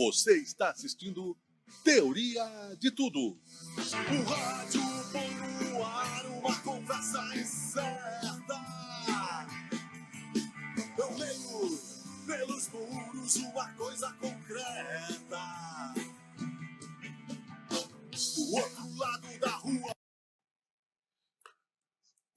Você está assistindo Teoria de Tudo. O rádio põe no ar uma conversa incerta. Eu leio pelos muros uma coisa concreta. Do outro lado da rua.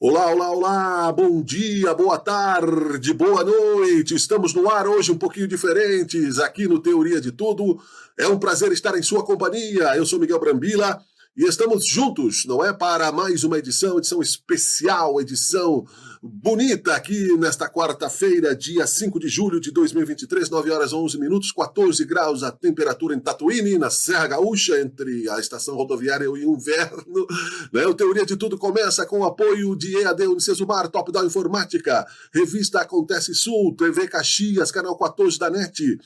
Olá, olá, olá, bom dia, boa tarde, boa noite. Estamos no ar hoje um pouquinho diferentes aqui no Teoria de Tudo. É um prazer estar em sua companhia. Eu sou Miguel Brambila e estamos juntos, não é? Para mais uma edição especial, edição bonita aqui nesta quarta-feira, dia 5 de julho de 2023, 9 horas 11 minutos, 14 graus a temperatura em Tatuíne, na Serra Gaúcha, entre a estação rodoviária e o inverno. Né? O Teoria de Tudo começa com o apoio de EAD Unicesumar, Top Down Informática, Revista Acontece Sul, TV Caxias, Canal 14 da NET,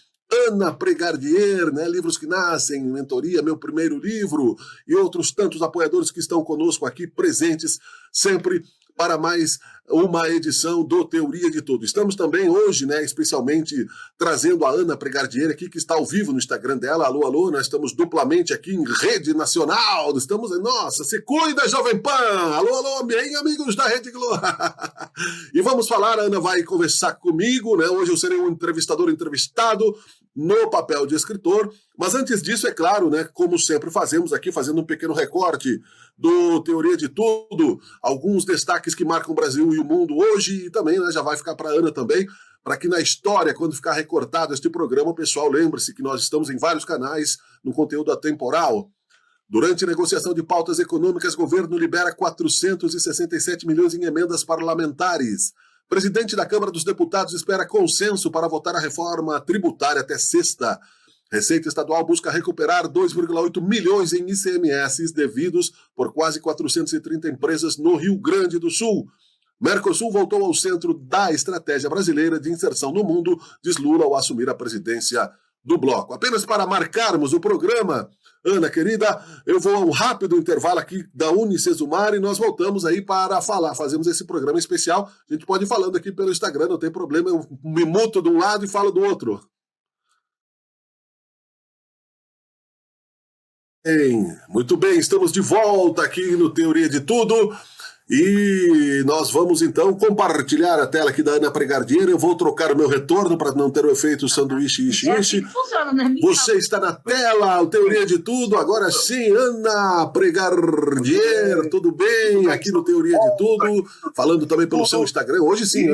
Ana Pregardier, né? Livros que Nascem, Mentoria, Meu Primeiro Livro, e outros tantos apoiadores que estão conosco aqui, presentes sempre para mais uma edição do Teoria de Tudo. Estamos também hoje, né, especialmente trazendo a Ana Pregardier aqui, que está ao vivo no Instagram dela. Alô, alô, nós estamos duplamente aqui em rede nacional. Estamos, nossa, se cuida, Jovem Pan! Alô, alô, bem, amigos da Rede Globo! E vamos falar, a Ana vai conversar comigo, né? Hoje eu serei um entrevistador entrevistado no papel de escritor, mas antes disso, é claro, né, como sempre fazemos aqui, fazendo um pequeno recorte do Teoria de Tudo, alguns destaques que marcam o Brasil e o mundo hoje, e também, né, já vai ficar para a Ana também, para que na história, quando ficar recortado este programa, o pessoal lembre-se que nós estamos em vários canais no conteúdo atemporal. Durante a negociação de pautas econômicas, o governo libera 467 milhões em emendas parlamentares. Presidente da Câmara dos Deputados espera consenso para votar a reforma tributária até sexta. Receita Estadual busca recuperar 2,8 milhões em ICMS devidos por quase 430 empresas no Rio Grande do Sul. Mercosul voltou ao centro da estratégia brasileira de inserção no mundo, diz Lula ao assumir a presidência do bloco. Apenas para marcarmos o programa, Ana, querida, eu vou a um rápido intervalo aqui da Unicesumar e nós voltamos aí para falar, fazemos esse programa especial. A gente pode ir falando aqui pelo Instagram, não tem problema, eu me muto de um lado e falo do outro. Muito bem, estamos de volta aqui no Teoria de Tudo. E nós vamos então compartilhar a tela aqui da Ana Pregardier. Eu vou trocar o meu retorno para não ter o efeito sanduíche ishi. É assim que funciona, né, Miguel? Você está na tela, o Teoria de Tudo. Agora sim, Ana Pregardier, tudo bem? Aqui no Teoria de Tudo, falando também pelo seu Instagram. Hoje sim,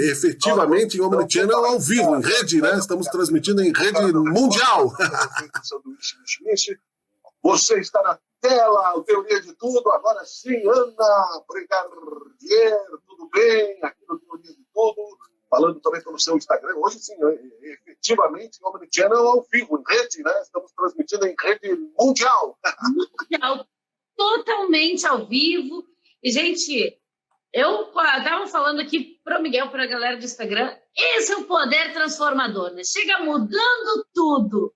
efetivamente em Omnichannel ao vivo, em rede, né? Estamos transmitindo em rede mundial. Você está na tela, o Teoria de Tudo, agora sim, Ana Pregardier, tudo bem? Aqui no Teoria de Tudo, falando também pelo seu Instagram. Hoje sim, efetivamente, em Omnichannel ao vivo, em rede, né? Estamos transmitindo em rede mundial. Mundial, totalmente ao vivo. E, gente, eu estava falando aqui para o Miguel, para a galera do Instagram, esse é o poder transformador, né? Chega mudando tudo.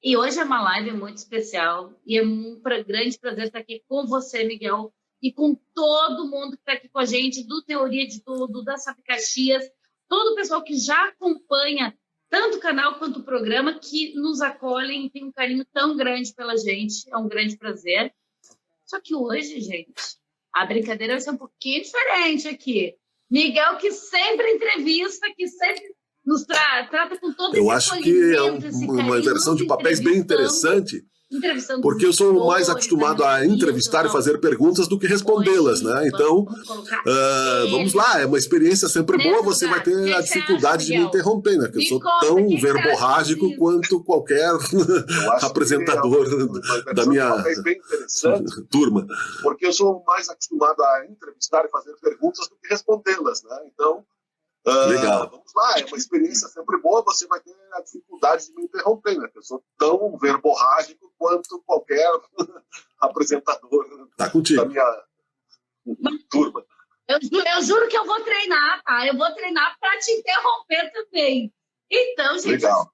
E hoje é uma live muito especial e é um grande prazer estar aqui com você, Miguel, e com todo mundo que está aqui com a gente, do Teoria de Tudo, da SAP Caxias, todo o pessoal que já acompanha tanto o canal quanto o programa, que nos acolhem e tem um carinho tão grande pela gente, é um grande prazer. Só que hoje, gente, a brincadeira vai ser um pouquinho diferente aqui. Miguel, que sempre entrevista, que sempre nos trata com todo esse Eu acho que é uma inversão de papéis bem interessante, porque eu sou mais acostumado a entrevistar e fazer perguntas do que respondê-las, né? Então, vamos lá, é uma experiência sempre boa, você vai ter a dificuldade de me interromper, né? Porque eu sou tão verborrágico quanto qualquer apresentador da minha turma. Porque eu sou mais acostumado a entrevistar e fazer perguntas do que respondê-las, né? Então, legal. Vamos lá, é uma experiência sempre boa, você vai ter a dificuldade de me interromper, né? Eu sou tão verborrágico quanto qualquer apresentador da minha turma. Eu juro que eu vou treinar, tá? Eu vou treinar para te interromper também. Então, gente, legal.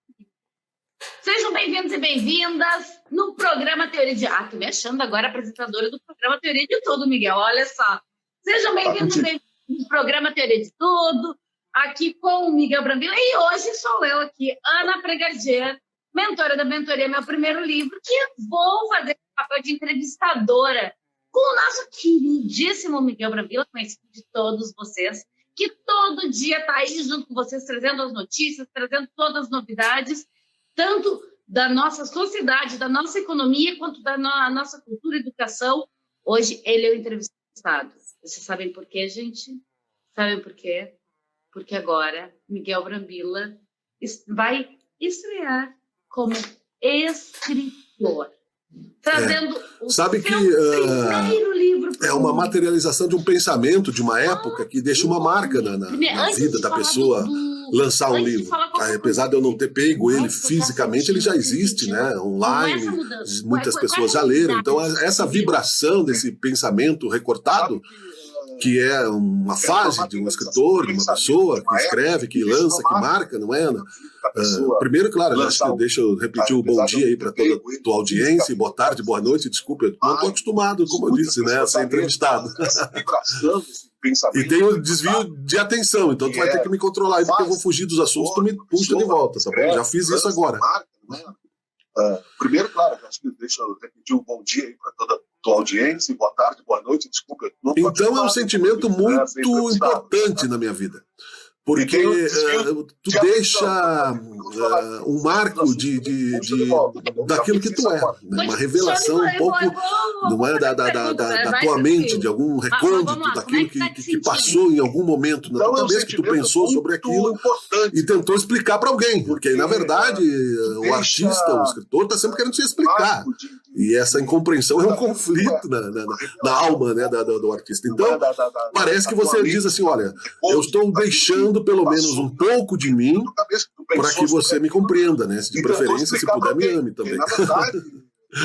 Sejam bem-vindos e bem-vindas no programa Teoria de... tô me achando agora apresentadora do programa Teoria de Tudo, Miguel, olha só. Sejam bem-vindos e bem-vindos no programa Teoria de Tudo, aqui com o Miguel Brambila, e hoje sou eu aqui, Ana Pregardier, mentora da mentoria, meu primeiro livro, que vou fazer o papel de entrevistadora com o nosso queridíssimo Miguel Brambila, conhecido de todos vocês, que todo dia está aí junto com vocês, trazendo as notícias, trazendo todas as novidades, tanto da nossa sociedade, da nossa economia, quanto da nossa cultura e educação. Hoje ele é o entrevistado. Vocês sabem por quê, gente? Sabem por quê? Porque agora Miguel Brambila vai estrear como escritor, trazendo o Sabe seu que primeiro livro. É uma materialização de um pensamento de uma época que deixa uma marca na vida da pessoa lançar um livro. Apesar de eu não ter pego ele fisicamente, ele já existe, né? Online, muitas pessoas já leram. Então, essa vibração desse pensamento recortado, que é uma fase de um escritor, de uma pessoa que escreve, que lança, que marca, não é, Ana? Primeiro, claro, deixa eu repetir o bom dia aí para toda a tua audiência, boa tarde, boa noite, desculpa, eu não estou acostumado, como eu disse, né, a ser entrevistado. E tem o desvio de atenção, então tu vai ter que me controlar aí, porque eu vou fugir dos assuntos, tu me puxa de volta, tá bom? Já fiz isso agora. Primeiro, claro, acho que deixa eu repetir um bom dia aí para toda a tua audiência, boa tarde, boa noite, desculpa. Então é um sentimento muito importante na minha vida. Porque tu deixa um marco daquilo que tu é, né? Uma revelação um pouco, não é, da tua mente, de algum recôndito daquilo que passou em algum momento na tua cabeça, que tu pensou sobre aquilo e tentou explicar para alguém, porque na verdade o artista, o escritor está sempre querendo se explicar, e essa incompreensão é um conflito na alma, né, do artista. Então parece que você diz assim, olha, eu estou deixando pelo menos um pouco de mim para que você me compreenda, né? De preferência, se puder, me ame também. Na verdade,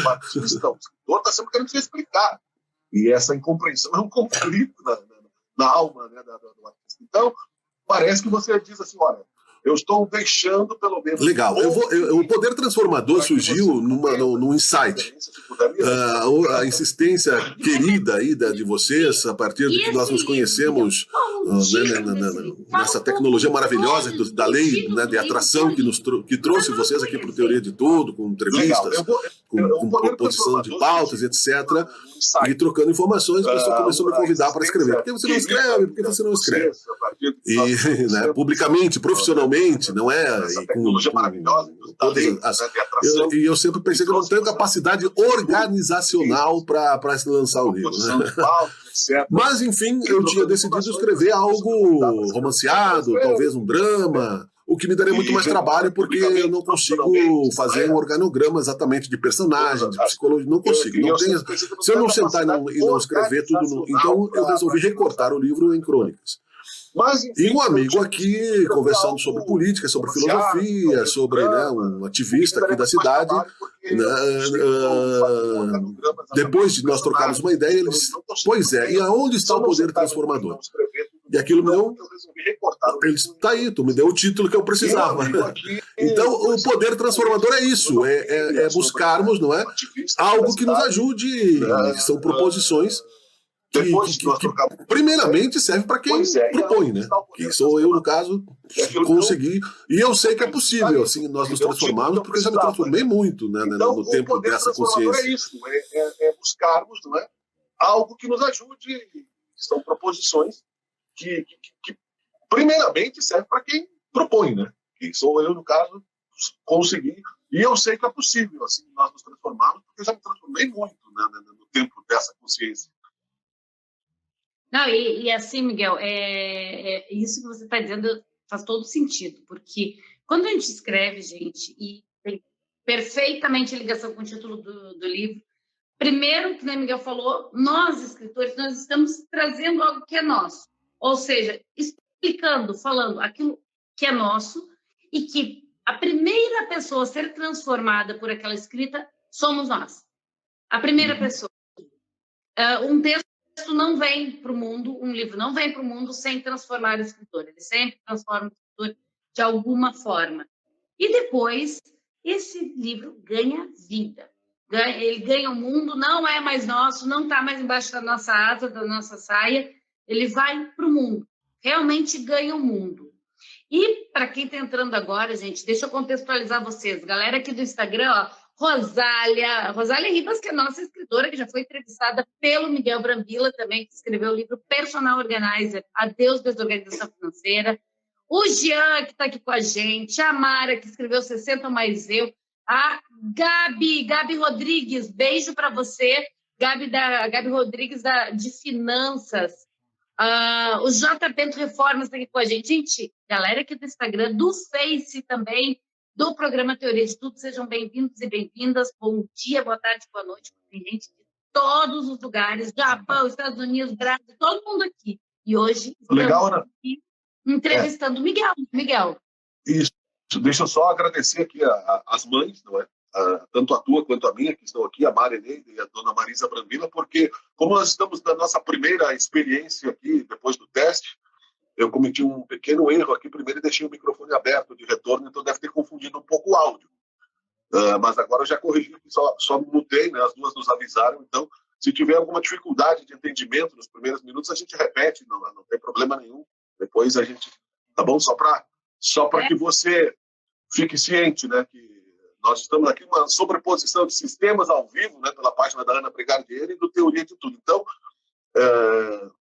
o artista, o escritor está sempre querendo se explicar. E essa incompreensão é um conflito na alma, né, do artista. Então, parece que você diz assim, olha, eu estou deixando pelo menos... Legal. O poder transformador surgiu num insight. A insistência querida aí de vocês, a partir de que nós nos conhecemos nessa tecnologia maravilhosa da lei, né, de atração que trouxe vocês aqui para o Teoria de Tudo, com entrevistas, com proposição de pautas, etc. E trocando informações, a pessoa começou a me convidar para escrever. Por que você não escreve? Por que você não escreve? E, né, publicamente, profissionalmente, não é? E eu sempre pensei que eu não tenho capacidade organizacional para lançar o livro, né? Mas, enfim, eu tinha decidido escrever algo romanceado, talvez um drama, o que me daria muito mais trabalho, porque eu não consigo fazer um organograma exatamente de personagem, de psicologia, não consigo. Se eu não sentar e não escrever tudo, então eu resolvi recortar o livro em crônicas. E um amigo aqui, conversando sobre política, sobre filosofia, sobre, né, um ativista aqui da cidade, depois de nós trocarmos uma ideia, ele disse, pois é, e aonde está o poder transformador? E aquilo me deu... Ele disse, tá aí, tu me deu o título que eu precisava. Então, o poder transformador é isso, é buscarmos, não é, algo que nos ajude, são proposições que primeiramente serve para quem propõe, né? Que sou eu, no caso, consegui. E eu sei que é possível, assim, nós nos transformarmos, porque eu já me transformei muito, né, no tempo dessa consciência. É isso, é buscarmos, não é, algo que nos ajude. São proposições que primeiramente serve para quem propõe, né? Que sou eu, no caso, consegui. E eu sei que é possível, assim, nós nos transformarmos, porque eu já me transformei muito, né, no tempo dessa consciência. Não, e assim, Miguel, isso que você está dizendo faz todo sentido, porque quando a gente escreve, gente, e tem perfeitamente ligação com o título do livro, primeiro, que o Miguel falou, nós, escritores, nós estamos trazendo algo que é nosso, ou seja, explicando, falando aquilo que é nosso e que a primeira pessoa a ser transformada por aquela escrita somos nós. A primeira pessoa. Um texto não vem para o mundo, um livro não vem para o mundo sem transformar o escritor. Ele sempre transforma o escritor de alguma forma. E depois, esse livro ganha vida. Ele ganha o mundo, não é mais nosso, não está mais embaixo da nossa asa, da nossa saia. Ele vai para o mundo. Realmente ganha o mundo. E para quem está entrando agora, gente, deixa eu contextualizar vocês. Galera aqui do Instagram, ó, Rosália Ribas, que é nossa escritora, que já foi entrevistada pelo Miguel Brambila também, que escreveu o livro Personal Organizer, Adeus Desorganização Financeira. O Jean, que está aqui com a gente, a Mara, que escreveu 60 mais eu, a Gabi Rodrigues, beijo para você, Gabi Rodrigues de Finanças, o J. Bento Reformas está aqui com a gente. Gente, galera aqui do Instagram, do Face também, do programa Teoria de Tudo, sejam bem-vindos e bem-vindas, bom dia, boa tarde, boa noite, tem gente de todos os lugares, Japão, Estados Unidos, Brasil, todo mundo aqui. E hoje Legal, né? Aqui entrevistando o Miguel. Isso. Deixa eu só agradecer aqui as mães, não é? Tanto a tua quanto a minha, que estão aqui, a Marineide e a dona Marisa Brambila, porque como nós estamos na nossa primeira experiência aqui, depois do teste, eu cometi um pequeno erro aqui, primeiro deixei o microfone aberto de retorno, então deve ter confundido um pouco o áudio. Mas agora eu já corrigi, só mudei, né? As duas nos avisaram, então se tiver alguma dificuldade de entendimento nos primeiros minutos, a gente repete, não tem problema nenhum. Depois a gente, tá bom? Só para que você fique ciente, né, que nós estamos aqui uma sobreposição de sistemas ao vivo, né, pela página da Ana Pregardieri e do Teoria de Tudo. Então,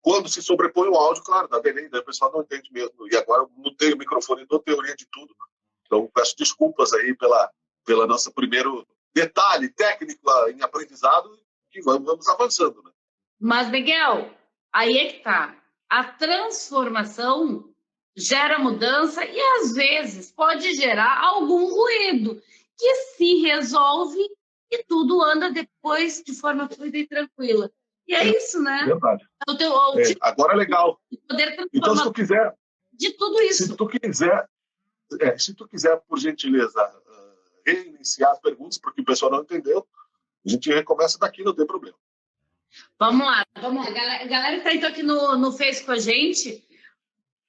quando se sobrepõe o áudio, claro, dá delay, daí o pessoal não entende mesmo. E agora eu mudei o microfone do Teoria de Tudo. Então, peço desculpas aí pela nosso primeiro detalhe técnico em aprendizado, que vamos avançando, né? Mas, Miguel, aí é que tá. A transformação gera mudança e, às vezes, pode gerar algum ruído que se resolve e tudo anda depois de forma fluida e tranquila. E é isso, né? Verdade. Agora é legal. Então, se tu quiser... De tudo isso. Se tu quiser, por gentileza, reiniciar as perguntas, porque o pessoal não entendeu, a gente recomeça daqui, não tem problema. Vamos lá. A galera que está então aqui no Face com a gente,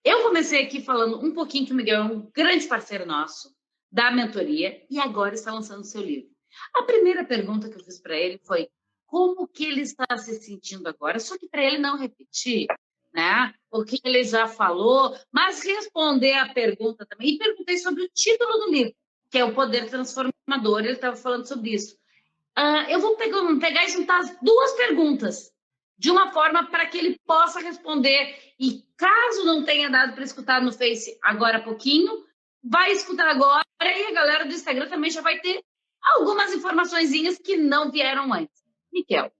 eu comecei aqui falando um pouquinho que o Miguel é um grande parceiro nosso, da mentoria, e agora está lançando o seu livro. A primeira pergunta que eu fiz para ele foi como que ele está se sentindo agora, só que para ele não repetir, né, o que ele já falou, mas responder a pergunta também, e perguntei sobre o título do livro, que é O Poder Transformador, ele estava falando sobre isso. Eu vou pegar e juntar as duas perguntas de uma forma para que ele possa responder. E caso não tenha dado para escutar no Face agora há pouquinho, vai escutar agora e a galera do Instagram também já vai ter algumas informaçõezinhas que não vieram antes. Miquel,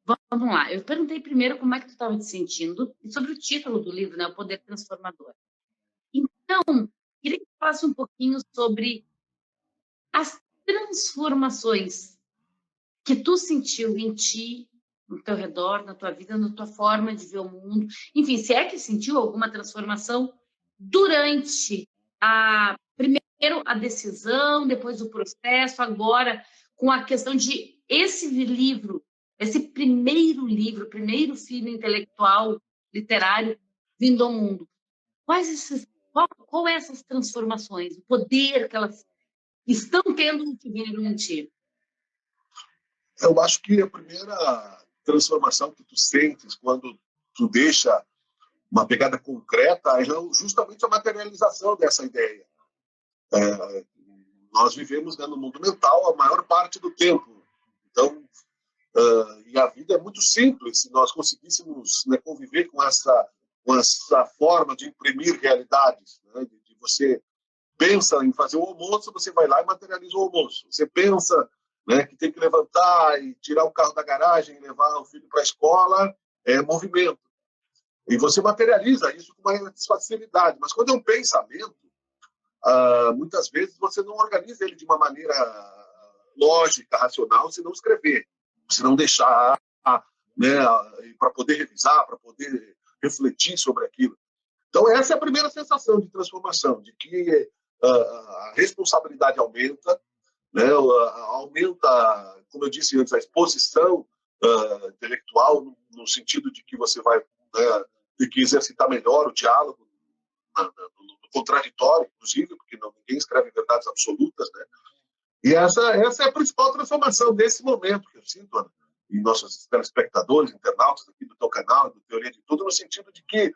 vamos lá. Eu perguntei primeiro como é que tu estava te sentindo e sobre o título do livro, né, O Poder Transformador. Então, queria que tu falasse um pouquinho sobre as transformações que tu sentiu em ti, no teu redor, na tua vida, na tua forma de ver o mundo. Enfim, se é que sentiu alguma transformação durante primeiro a decisão, depois o processo, agora com a questão de esse livro, esse primeiro livro, primeiro filho intelectual, literário, vindo ao mundo. Qual é essas transformações, o poder que elas estão tendo no que vieram em ti? Eu acho que a primeira transformação que tu sentes quando tu deixa uma pegada concreta é justamente a materialização dessa ideia. Nós vivemos, né, no mundo mental a maior parte do tempo. Então, e a vida é muito simples. Se nós conseguíssemos, né, conviver com essa forma de imprimir realidades, né, de você pensa em fazer o almoço, você vai lá e materializa o almoço. Você pensa, né, que tem que levantar e tirar o carro da garagem e levar o filho para a escola, é movimento. E você materializa isso com mais facilidade. Mas quando é um pensamento, muitas vezes você não organiza ele de uma maneira lógica, racional, se não escrever, se não deixar, né, para poder revisar, para poder refletir sobre aquilo. Então, essa é a primeira sensação de transformação, de que a responsabilidade aumenta, né, aumenta, como eu disse antes, a exposição intelectual, no sentido de que você vai, né, ter que exercitar melhor o diálogo, no contraditório, inclusive, porque ninguém escreve verdades absolutas, né? E essa é a principal transformação desse momento que eu sinto, Ana, e nossos telespectadores, internautas aqui do teu canal, do Teoria de Tudo, no sentido de que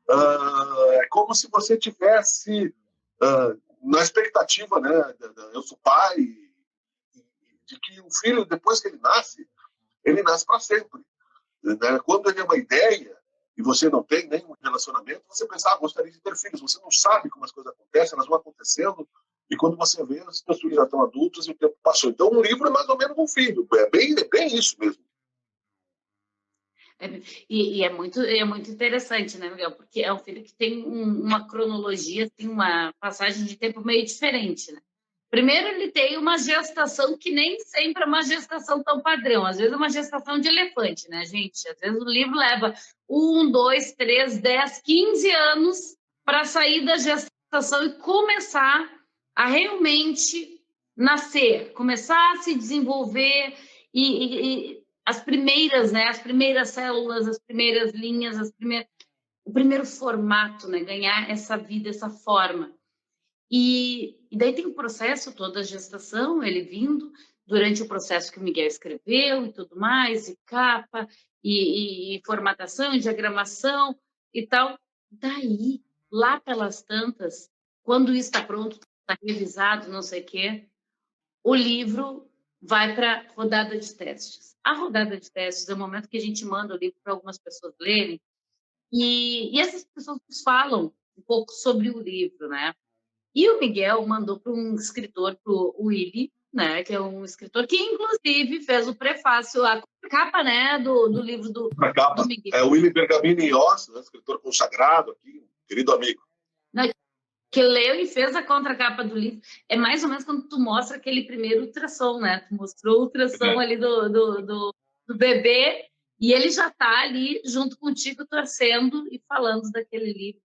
é como se você tivesse na expectativa, né, eu sou pai, de que o filho, depois que ele nasce para sempre. Né? Quando ele é uma ideia, e você não tem nenhum relacionamento, você pensa, gostaria de ter filhos, você não sabe como as coisas acontecem, elas vão acontecendo, e quando você vê, os seus filhos já estão adultos e o tempo passou. Então, um livro é mais ou menos um filho, é bem isso mesmo. E é muito interessante, né, Miguel? Porque é um filho que tem uma cronologia, assim, uma passagem de tempo meio diferente, né? Primeiro, ele tem uma gestação que nem sempre é uma gestação tão padrão. Às vezes é uma gestação de elefante, né, gente? Às vezes o livro leva 1, 2, 3, 10, 15 anos para sair da gestação e começar a realmente nascer, começar a se desenvolver e as primeiras, né, as primeiras células, as primeiras linhas, o primeiro formato, né, ganhar essa vida, essa forma. E daí tem o processo, toda a gestação, ele vindo, durante o processo que o Miguel escreveu e tudo mais, e capa, e formatação, e diagramação e tal. Daí, lá pelas tantas, quando isso está pronto, está revisado, não sei o quê, o livro vai para a rodada de testes. A rodada de testes é o momento que a gente manda o livro para algumas pessoas lerem, e essas pessoas nos falam um pouco sobre o livro, né? E o Miguel mandou para um escritor, para o Willy, né, que é um escritor que, inclusive, fez o prefácio, a capa, né, do livro do Miguel. É o Willy Bergamini Oss, né, escritor consagrado aqui, querido amigo. Que leu e fez a contracapa do livro. É mais ou menos quando tu mostra aquele primeiro ultrassom, né? Tu mostrou o ultrassom ali do bebê e ele já está ali junto contigo torcendo e falando daquele livro.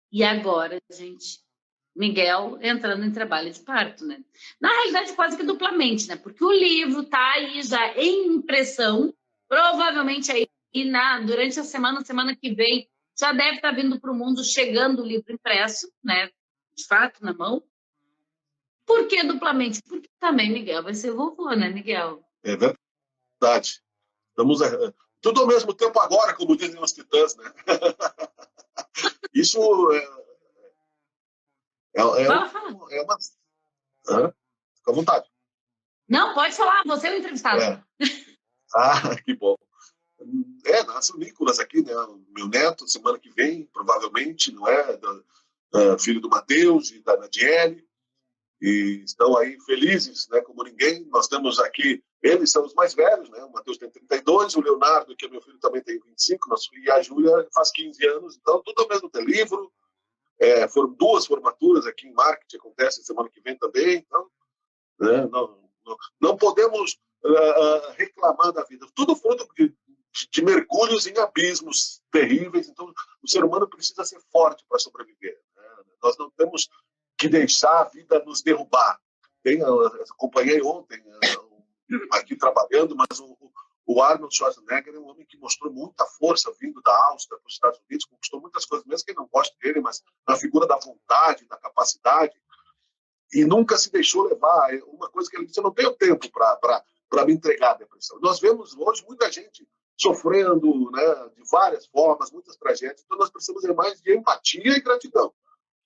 E agora, gente, Miguel entrando em trabalho de parto, né? Na realidade, quase que duplamente, né? Porque o livro está aí já em impressão, provavelmente aí durante a semana que vem, já deve estar vindo para o mundo, chegando o livro impresso, né? De fato, na mão. Por que duplamente? Porque também Miguel vai ser vovô, né, Miguel? É verdade. Estamos tudo ao mesmo tempo agora, como dizem os titãs, né? Isso é uma... Fica à vontade. Não, pode falar, você é o entrevistado. Que bom. Nasce o Nicolas aqui, né? Meu neto, semana que vem, provavelmente, não é? Filho do Matheus e da Nadiele. E estão aí felizes, né? Como ninguém. Nós temos aqui, eles são os mais velhos, né? O Matheus tem 32, o Leonardo, que é meu filho, também tem 25, e a Júlia faz 15 anos. Então, tudo ao mesmo tempo. Livro. Foram 2 formaturas aqui em marketing, acontece semana que vem também. Então, né? Não podemos reclamar da vida. Tudo fruto de mergulhos em abismos terríveis. Então, o ser humano precisa ser forte para sobreviver. Né? Nós não temos que deixar a vida nos derrubar. Acompanhei ontem aqui trabalhando, mas o Arnold Schwarzenegger é um homem que mostrou muita força vindo da Áustria para os Estados Unidos, conquistou muitas coisas, mesmo que não goste dele, mas na figura da vontade, da capacidade, e nunca se deixou levar. Uma coisa que ele disse: eu não tenho tempo para me entregar à depressão. Nós vemos hoje muita gente sofrendo, né, de várias formas, muitas tragédias, então nós precisamos mais de empatia e gratidão.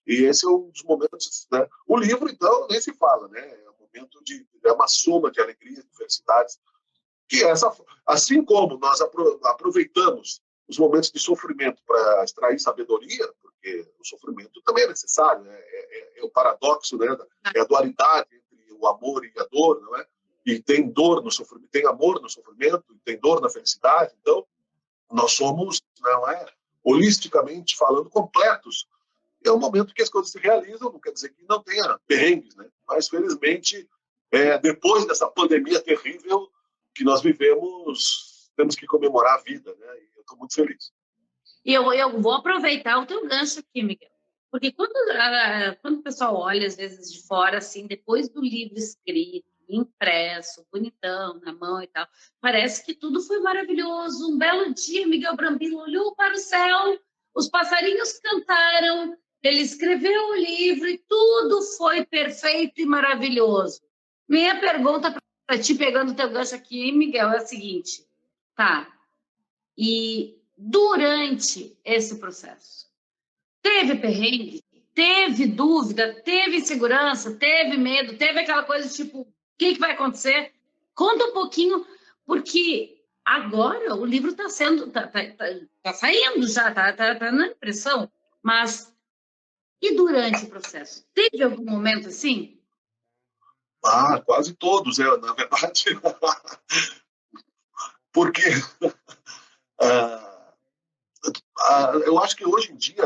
E esse é um dos momentos, né? O livro, então, nem se fala, né? É um momento é uma soma de alegrias, de felicidades, que assim como nós aproveitamos os momentos de sofrimento para extrair sabedoria, porque o sofrimento também é necessário, né? É o paradoxo, né? É a dualidade entre o amor e a dor, não é? E tem dor no sofrimento, tem amor no sofrimento, e tem dor na felicidade. Então, nós somos, não é, holisticamente falando, completos. É um momento que as coisas se realizam, não quer dizer que não tenha perrengues, né? Mas, felizmente, depois dessa pandemia terrível que nós vivemos, temos que comemorar a vida, né? E eu estou muito feliz. E eu vou aproveitar o teu gancho aqui, Miguel. Porque quando o pessoal olha, às vezes, de fora, assim, depois do livro escrito, impresso, bonitão, na mão e tal, parece que tudo foi maravilhoso. Um belo dia, Miguel Brambila olhou para o céu, os passarinhos cantaram, ele escreveu o livro e tudo foi perfeito e maravilhoso. Minha pergunta para ti, pegando o teu gancho aqui, Miguel, é a seguinte, tá? E durante esse processo, teve perrengue? teve dúvida, teve insegurança, teve medo, teve aquela coisa tipo, o que vai acontecer? Conta um pouquinho, porque agora o livro está saindo já, tá na impressão, mas e durante o processo? Teve algum momento assim? Quase todos, na verdade. Porque eu acho que hoje em dia,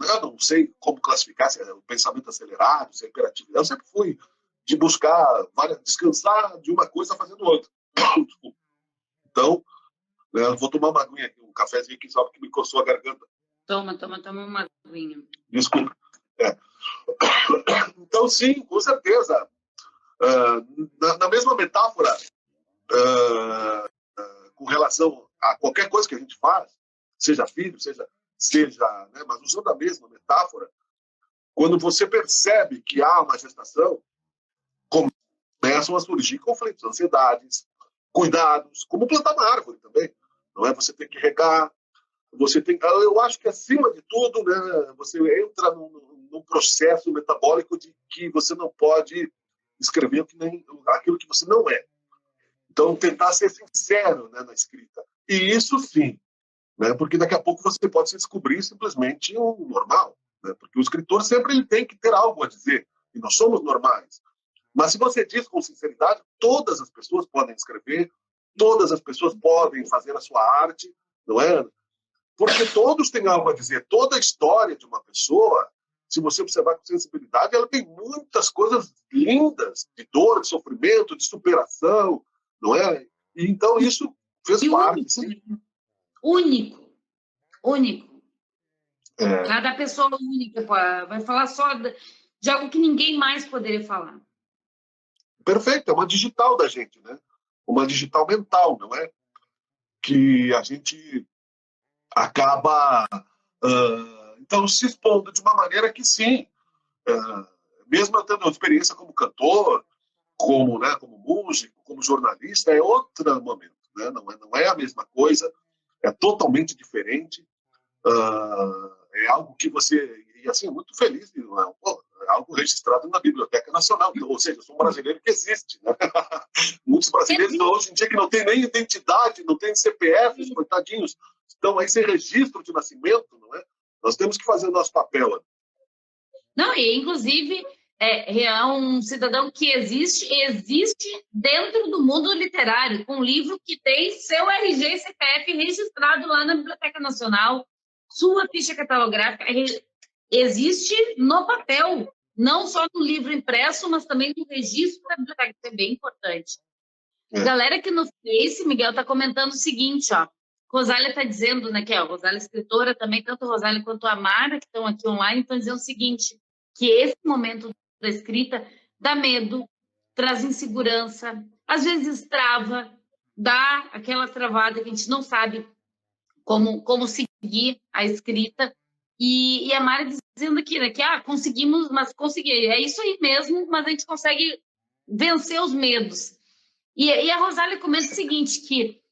eu não sei como classificar, se é o pensamento acelerado, se é hiperatividade. Eu sempre fui de buscar, descansar de uma coisa fazendo outra. Então, eu vou tomar uma aguinha aqui, um cafezinho aqui, só porque me coçou a garganta. Toma uma aguinha. Desculpa. Então, sim, com certeza. Na mesma metáfora, com relação a qualquer coisa que a gente faz, seja filho, seja né, mas usando a mesma metáfora, quando você percebe que há uma gestação, começam a surgir conflitos, ansiedades, cuidados, como plantar uma árvore também. Não é? Você tem que regar, eu acho que, acima de tudo, né, você entra num processo metabólico de que você não pode escrever aquilo que você não é. Então, tentar ser sincero, né, na escrita. E isso sim, né, porque daqui a pouco você pode se descobrir simplesmente um normal. Né, porque o escritor sempre ele tem que ter algo a dizer. E nós somos normais. Mas se você diz com sinceridade, todas as pessoas podem escrever, todas as pessoas podem fazer a sua arte, não é? Porque todos têm algo a dizer. Toda a história de uma pessoa, se você observar com sensibilidade, ela tem muitas coisas lindas, de dor, de sofrimento, de superação, não é? E então isso fez parte. Único. Cada pessoa única vai falar só de algo que ninguém mais poderia falar. Perfeito, é uma digital da gente, né? Uma digital mental, não é? Que a gente acaba então se expondo de uma maneira que sim, mesmo eu tendo experiência como cantor, como músico, como jornalista, é outro momento, né? Não é a mesma coisa, é totalmente diferente, é algo que você, e assim, muito feliz, é algo registrado na Biblioteca Nacional, ou seja, eu sou um brasileiro que existe, né? Muitos brasileiros hoje em dia que não tem nem identidade, não tem CPF, coitadinhos, estão aí sem registro de nascimento, não é? Nós temos que fazer o nosso papel. Não, e inclusive é um cidadão que existe dentro do mundo literário, com um livro que tem seu RG e CPF registrado lá na Biblioteca Nacional, sua ficha catalográfica existe no papel, não só no livro impresso, mas também no registro da biblioteca, que é bem importante. Galera aqui no Face, Miguel está comentando o seguinte, ó, Rosália está dizendo, né, que a Rosália é escritora também, tanto a Rosália quanto a Mara, que estão aqui online, estão dizendo o seguinte, que esse momento da escrita dá medo, traz insegurança, às vezes trava, dá aquela travada que a gente não sabe como seguir a escrita, e a Mara dizendo aqui, né, que conseguimos, mas consegui, é isso aí mesmo, mas a gente consegue vencer os medos. E a Rosália comenta o seguinte, que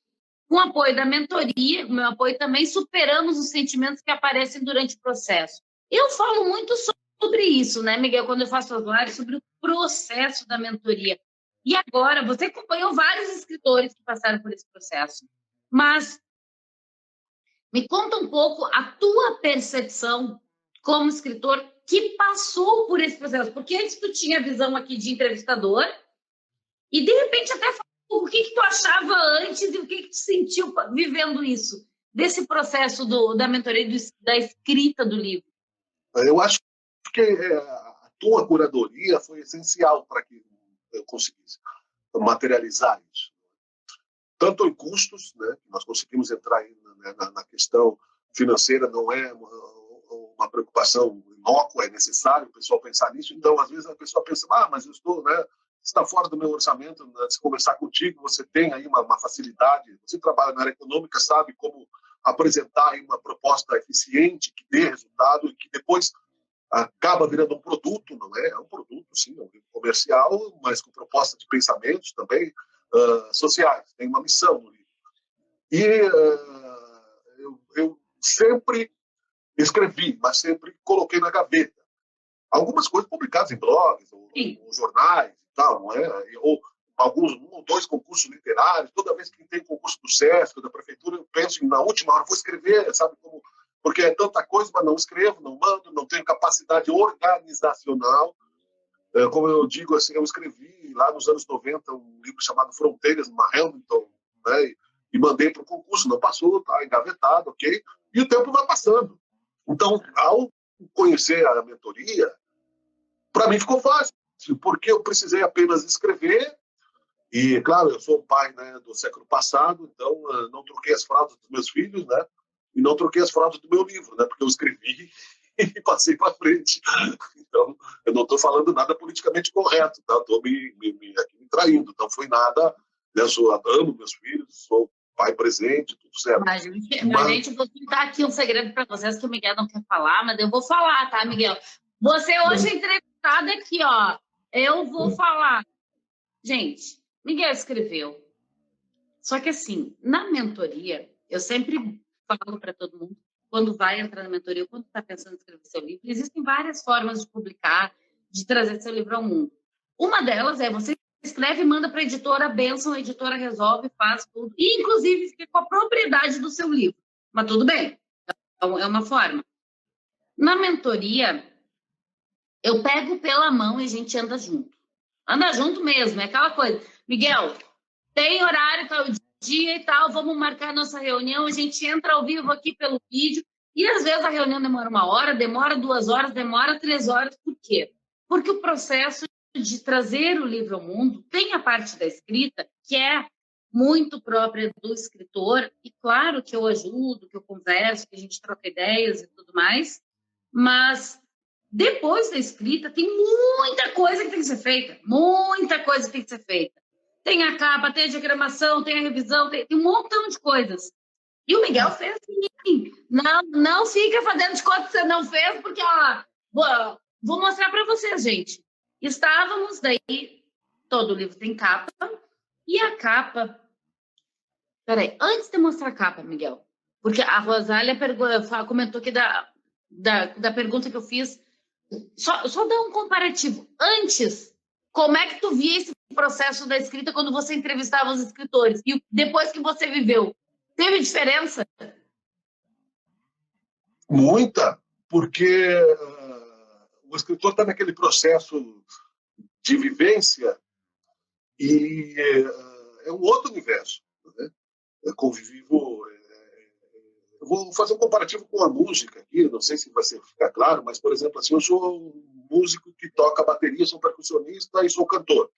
com o apoio da mentoria, com o meu apoio também, superamos os sentimentos que aparecem durante o processo. Eu falo muito sobre isso, né, Miguel, quando eu faço as lives, sobre o processo da mentoria. E agora, você acompanhou vários escritores que passaram por esse processo, mas me conta um pouco a tua percepção como escritor que passou por esse processo, porque antes tu tinha a visão aqui de entrevistador e, de repente, até o que tu achava antes e o que tu sentiu vivendo isso, desse processo da mentoria, da escrita do livro? Eu acho que a tua curadoria foi essencial para que eu conseguisse materializar isso. Tanto em custos, né, nós conseguimos entrar aí na questão financeira, não é uma preocupação inócua, é necessário o pessoal pensar nisso. Então, às vezes, a pessoa pensa, mas eu estou, né, está fora do meu orçamento, antes de conversar contigo, você tem aí uma facilidade, você trabalha na área econômica, sabe como apresentar aí uma proposta eficiente, que dê resultado e que depois acaba virando um produto, não é? É um produto, sim, é um livro comercial, mas com proposta de pensamentos também sociais, tem uma missão no livro. E eu sempre escrevi, mas sempre coloquei na gaveta. Algumas coisas publicadas em blogs, ou jornais e tal, não é? Ou alguns, 1 ou 2 concursos literários. Toda vez que tem concurso do SESC, da prefeitura, eu penso na última hora, vou escrever, sabe? Porque é tanta coisa, mas não escrevo, não mando, não tenho capacidade organizacional. Como eu digo, assim, eu escrevi lá nos anos 90 um livro chamado Fronteiras, numa Hamilton, né? E mandei para o concurso, não passou, tá engavetado, ok? E o tempo vai passando. Então, ao conhecer a mentoria, para mim ficou fácil, porque eu precisei apenas escrever. E, claro, eu sou um pai, né, do século passado, então não troquei as fraldas dos meus filhos, né? E não troquei as fraldas do meu livro, né? Porque eu escrevi e passei para frente. Então, eu não estou falando nada politicamente correto, tá? Estou aqui me traindo, não foi nada. Né? Eu amo meus filhos, sou pai presente, tudo certo. Mas gente, vou contar aqui um segredo para vocês que o Miguel não quer falar, mas eu vou falar, tá, Miguel? Você hoje é entrevistado aqui, ó. Eu vou falar. Gente, Miguel escreveu. Só que assim, na mentoria, eu sempre falo para todo mundo, quando vai entrar na mentoria, ou quando está pensando em escrever seu livro, existem várias formas de publicar, de trazer seu livro ao mundo. Uma delas é você escreve e manda para a editora, benção, a editora resolve, faz tudo, e inclusive fica com a propriedade do seu livro. Mas tudo bem, é uma forma. Na mentoria, eu pego pela mão e a gente anda junto. Anda junto mesmo, é aquela coisa. Miguel, tem horário, tal dia e tal, vamos marcar nossa reunião, a gente entra ao vivo aqui pelo vídeo, e às vezes a reunião demora 1 hora, demora 2 horas, demora 3 horas. Por quê? Porque o processo de trazer o livro ao mundo tem a parte da escrita, que é muito própria do escritor, e claro que eu ajudo, que eu converso, que a gente troca ideias e tudo mais, mas depois da escrita tem muita coisa que tem que ser feita, muita coisa que tem que ser feita. Tem a capa, tem a diagramação, tem a revisão, tem um montão de coisas. E o Miguel fez assim. Não fica fazendo de conta que você não fez, porque, ó, vou mostrar para vocês, gente. Estávamos daí, todo o livro tem capa, e a capa... Peraí, antes de mostrar a capa, Miguel, porque a Rosália comentou aqui da pergunta que eu fiz, só dar um comparativo. Antes, como é que tu via esse processo da escrita quando você entrevistava os escritores? E depois que você viveu, teve diferença? Muita, porque o escritor está naquele processo de vivência e é um outro universo. Né? Eu vou fazer um comparativo com a música aqui, não sei se vai ficar claro, mas, por exemplo, assim, eu sou um músico que toca bateria, sou percussionista e sou cantor.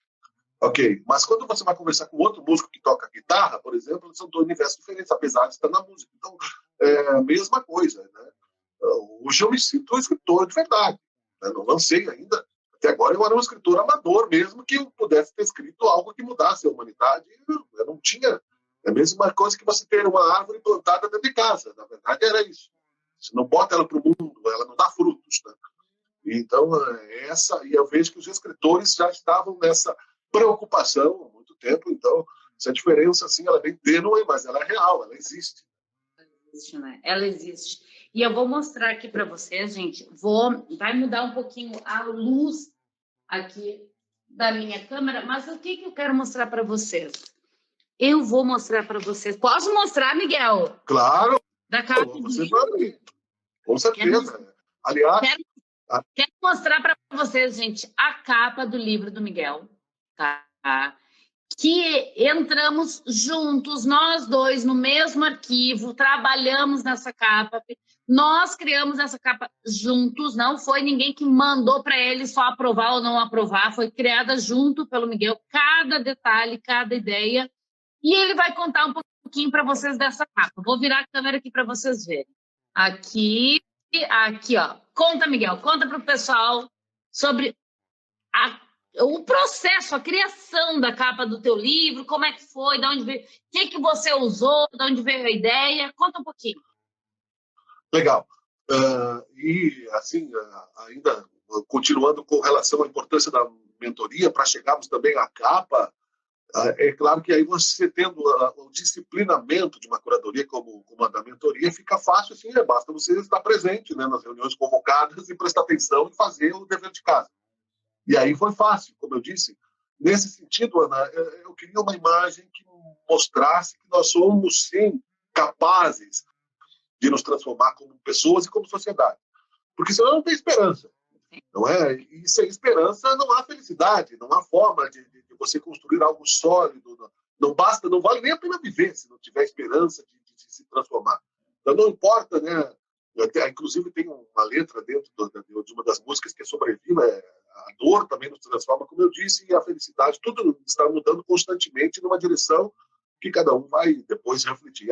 Ok, mas quando você vai conversar com outro músico que toca guitarra, por exemplo, são 2 universos diferentes, apesar de estar na música. Então, é a mesma coisa. Né? Hoje eu me sinto um escritor de verdade. Né? Não lancei ainda. Até agora eu era um escritor amador, mesmo que eu pudesse ter escrito algo que mudasse a humanidade. Eu não tinha. É a mesma coisa que você ter uma árvore plantada dentro de casa. Na verdade, era isso. Você não bota ela para o mundo, ela não dá frutos. Né? Então, e eu vejo que os escritores já estavam nessa preocupação há muito tempo, então essa diferença assim, ela é bem tênue, mas ela é real, ela existe. Né? Ela existe. E eu vou mostrar aqui para vocês, gente, vai mudar um pouquinho a luz aqui da minha câmera, mas o que eu quero mostrar para vocês? Eu vou mostrar para vocês. Posso mostrar, Miguel? Claro! Da capa do livro? Com certeza. Aliás... Quero mostrar para vocês, gente, a capa do livro do Miguel. Tá? Que entramos juntos, nós dois, no mesmo arquivo, trabalhamos nessa capa, nós criamos essa capa juntos, não foi ninguém que mandou para ele só aprovar ou não aprovar, foi criada junto pelo Miguel, cada detalhe, cada ideia, e ele vai contar um pouquinho para vocês dessa capa. Vou virar a câmera aqui para vocês verem. Aqui, ó. Conta, Miguel, conta para o pessoal sobre o processo, a criação da capa do teu livro, como é que foi, de onde veio, o que você usou, de onde veio a ideia, conta um pouquinho. Legal. E, assim, ainda continuando com relação à importância da mentoria, para chegarmos também à capa, É claro que aí você tendo o disciplinamento de uma curadoria como a da mentoria, fica fácil, assim, basta você estar presente, né, nas reuniões convocadas e prestar atenção e fazer o dever de casa. E aí foi fácil, como eu disse. Nesse sentido, Ana, eu queria uma imagem que mostrasse que nós somos, sim, capazes de nos transformar como pessoas e como sociedade. Porque senão não tem esperança. Não é? E sem esperança não há felicidade, não há forma de você construir algo sólido. Não basta, não vale nem a pena viver se não tiver esperança de se transformar. Então não importa, né? Inclusive tem uma letra dentro de uma das músicas que é sobre a vida, a dor também nos transforma, como eu disse, e a felicidade, tudo está mudando constantemente numa direção que cada um vai depois refletir.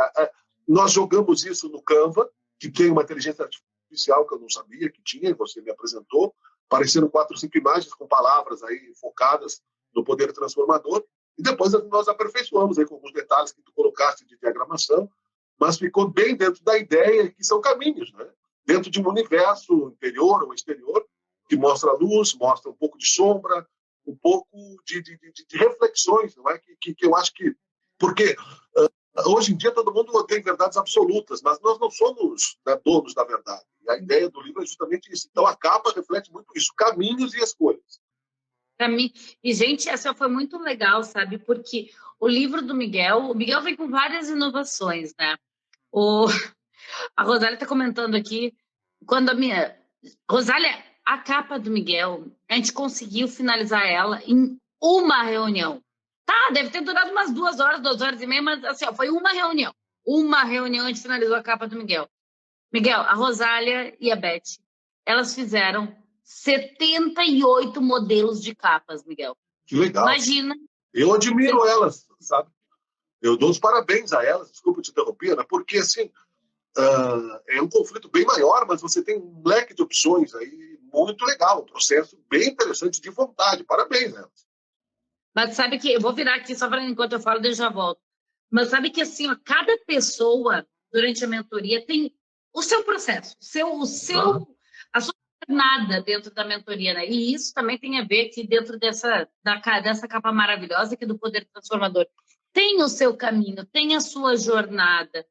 Nós jogamos isso no Canva, que tem uma inteligência artificial que eu não sabia que tinha, e você me apresentou. Apareceram 4 ou 5 imagens com palavras aí focadas no poder transformador, e depois nós aperfeiçoamos aí com alguns detalhes que tu colocaste de diagramação, mas ficou bem dentro da ideia que são caminhos, né? Dentro de um universo interior ou exterior, que mostra a luz, mostra um pouco de sombra, um pouco de reflexões, não é? Que eu acho que... Porque hoje em dia todo mundo tem verdades absolutas, mas nós não somos, né, donos da verdade. E a ideia do livro é justamente isso. Então a capa reflete muito isso, caminhos e escolhas. Para mim, e gente, essa foi muito legal, sabe? Porque o livro do Miguel, o Miguel vem com várias inovações, né? A Rosália está comentando aqui, quando a minha... Rosália, a capa do Miguel, a gente conseguiu finalizar ela em uma reunião. Tá, deve ter durado umas 2 horas, 2 horas e meia, mas assim, ó, foi uma reunião. Uma reunião a gente finalizou a capa do Miguel. Miguel, a Rosália e a Beth, elas fizeram 78 modelos de capas, Miguel. Que legal. Imagina. Eu admiro elas, sabe? Eu dou os parabéns a elas, desculpa te interromper, né? Porque, assim, é um conflito bem maior, mas você tem um leque de opções aí muito legal, um processo bem interessante de vontade. Parabéns a elas. Mas sabe que, eu vou virar aqui só para enquanto eu falo, eu já volto. Mas sabe que, assim, ó, cada pessoa, durante a mentoria, tem o seu processo, a sua jornada dentro da mentoria, né? E isso também tem a ver que dentro dessa capa maravilhosa que é do Poder Transformador. Tem o seu caminho, tem a sua jornada.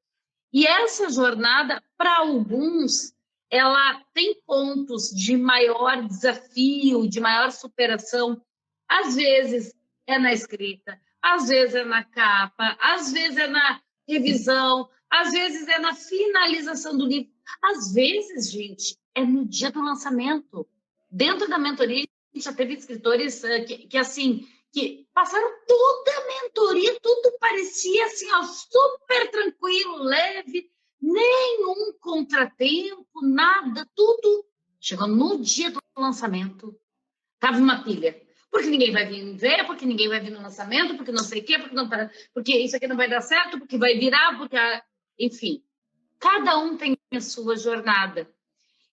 E essa jornada, para alguns, ela tem pontos de maior desafio, de maior superação. Às vezes é na escrita, às vezes é na capa, às vezes é na revisão, às vezes é na finalização do livro. Às vezes, gente, é no dia do lançamento. Dentro da mentoria, a gente já teve escritores que passaram toda a mentoria, tudo parecia assim, ó, super tranquilo, leve, nenhum contratempo, nada, tudo. Chegou no dia do lançamento, tava uma pilha. Porque ninguém vai vir ver, porque ninguém vai vir no lançamento, porque não sei o quê, porque isso aqui não vai dar certo, porque vai virar, enfim. Cada um tem a sua jornada.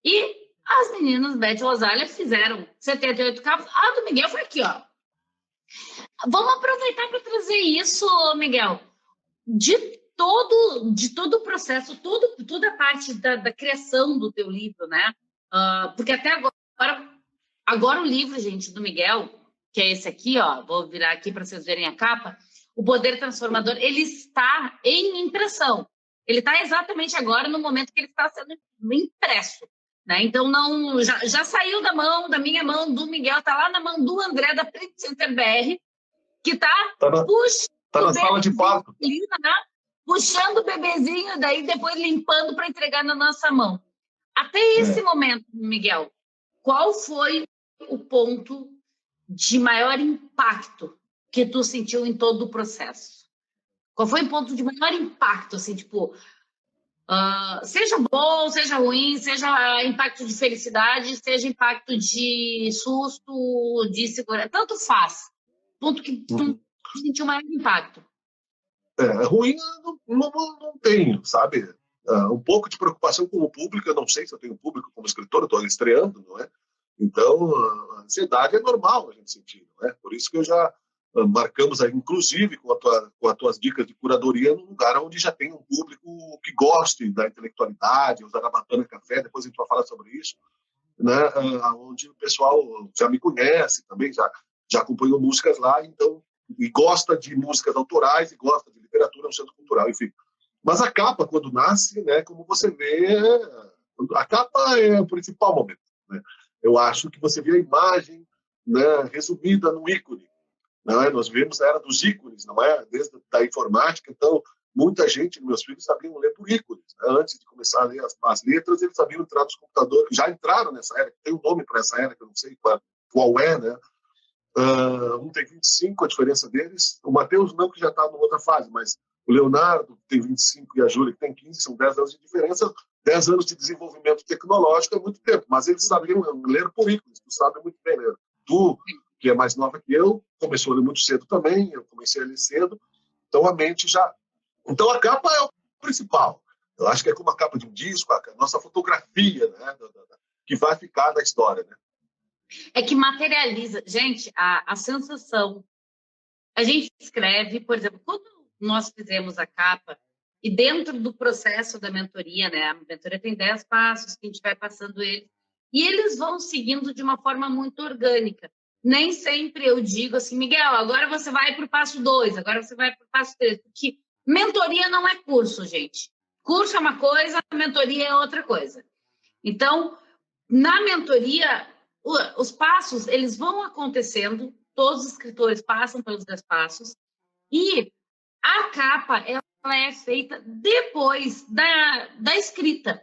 E as meninas, Beth e Rosália, fizeram 78 capas. A do Miguel foi aqui, ó. Vamos aproveitar para trazer isso, Miguel, de todo o processo, toda a parte da criação do teu livro, né? Porque até agora o livro, gente, do Miguel, que é esse aqui, ó, vou virar aqui para vocês verem a capa, o Poder Transformador, ele está em impressão. Ele está exatamente agora no momento que ele está sendo impresso. Né? Então, já saiu da minha mão, do Miguel, está lá na mão do André, da Print Center BR, que está na sala de parto. Né? Puxando o bebezinho, daí depois limpando para entregar na nossa mão. Até esse momento, Miguel, qual foi o ponto de maior impacto que tu sentiu em todo o processo? Qual foi o ponto de maior impacto, assim, tipo... seja bom, seja ruim, seja impacto de felicidade, seja impacto de susto, de segurança, tanto faz. Ponto que tu sentiu maior impacto. Ruim não tenho, sabe? Um pouco de preocupação com o público, eu não sei se eu tenho público como escritor, eu estou estreando, não é? Então, a ansiedade é normal a gente sentir, não é? Por isso que eu já marcamos aí, inclusive com as tuas dicas de curadoria, num lugar onde já tem um público que goste da intelectualidade, o Zarabatana Café, depois a gente vai falar sobre isso, né? Onde o pessoal já me conhece também, já acompanhou músicas lá, então e gosta de músicas autorais e gosta de literatura, é um centro cultural, enfim. Mas a capa, quando nasce, né, como você vê, a capa é o principal momento. Né? Eu acho que você vê a imagem, né, resumida no ícone. Não é? Nós vivemos a era dos ícones, não é? Desde a informática, então muita gente, meus filhos, sabiam ler por ícones. Né? Antes de começar a ler as letras, eles sabiam entrar nos computadores, já entraram nessa era, tem um nome para essa era, que eu não sei qual é, né? Um tem 25, a diferença deles. O Matheus não, que já está numa outra fase, mas o Leonardo, que tem 25, e a Júlia, que tem 15, são 10 anos de diferença. 10 anos de desenvolvimento tecnológico é muito tempo, mas eles sabiam ler por ícones, tu sabe muito bem ler. Tu, que é mais nova que eu, começou a ler muito cedo também, eu comecei a ler cedo, então a mente já... Então a capa é o principal. Eu acho que é como a capa de um disco, a nossa fotografia, né, que vai ficar na história, né? É que materializa. Gente, a sensação. A gente escreve, por exemplo, quando nós fizemos a capa, e dentro do processo da mentoria, né? A mentoria tem 10 passos que a gente vai passando eles, e eles vão seguindo de uma forma muito orgânica. Nem sempre eu digo assim, Miguel, agora você vai para o passo 2, agora você vai para o passo 3, porque mentoria não é curso, gente. Curso é uma coisa, mentoria é outra coisa. Então, na mentoria, os passos, eles vão acontecendo, todos os escritores passam pelos 10 passos, e a capa, ela é feita depois da escrita.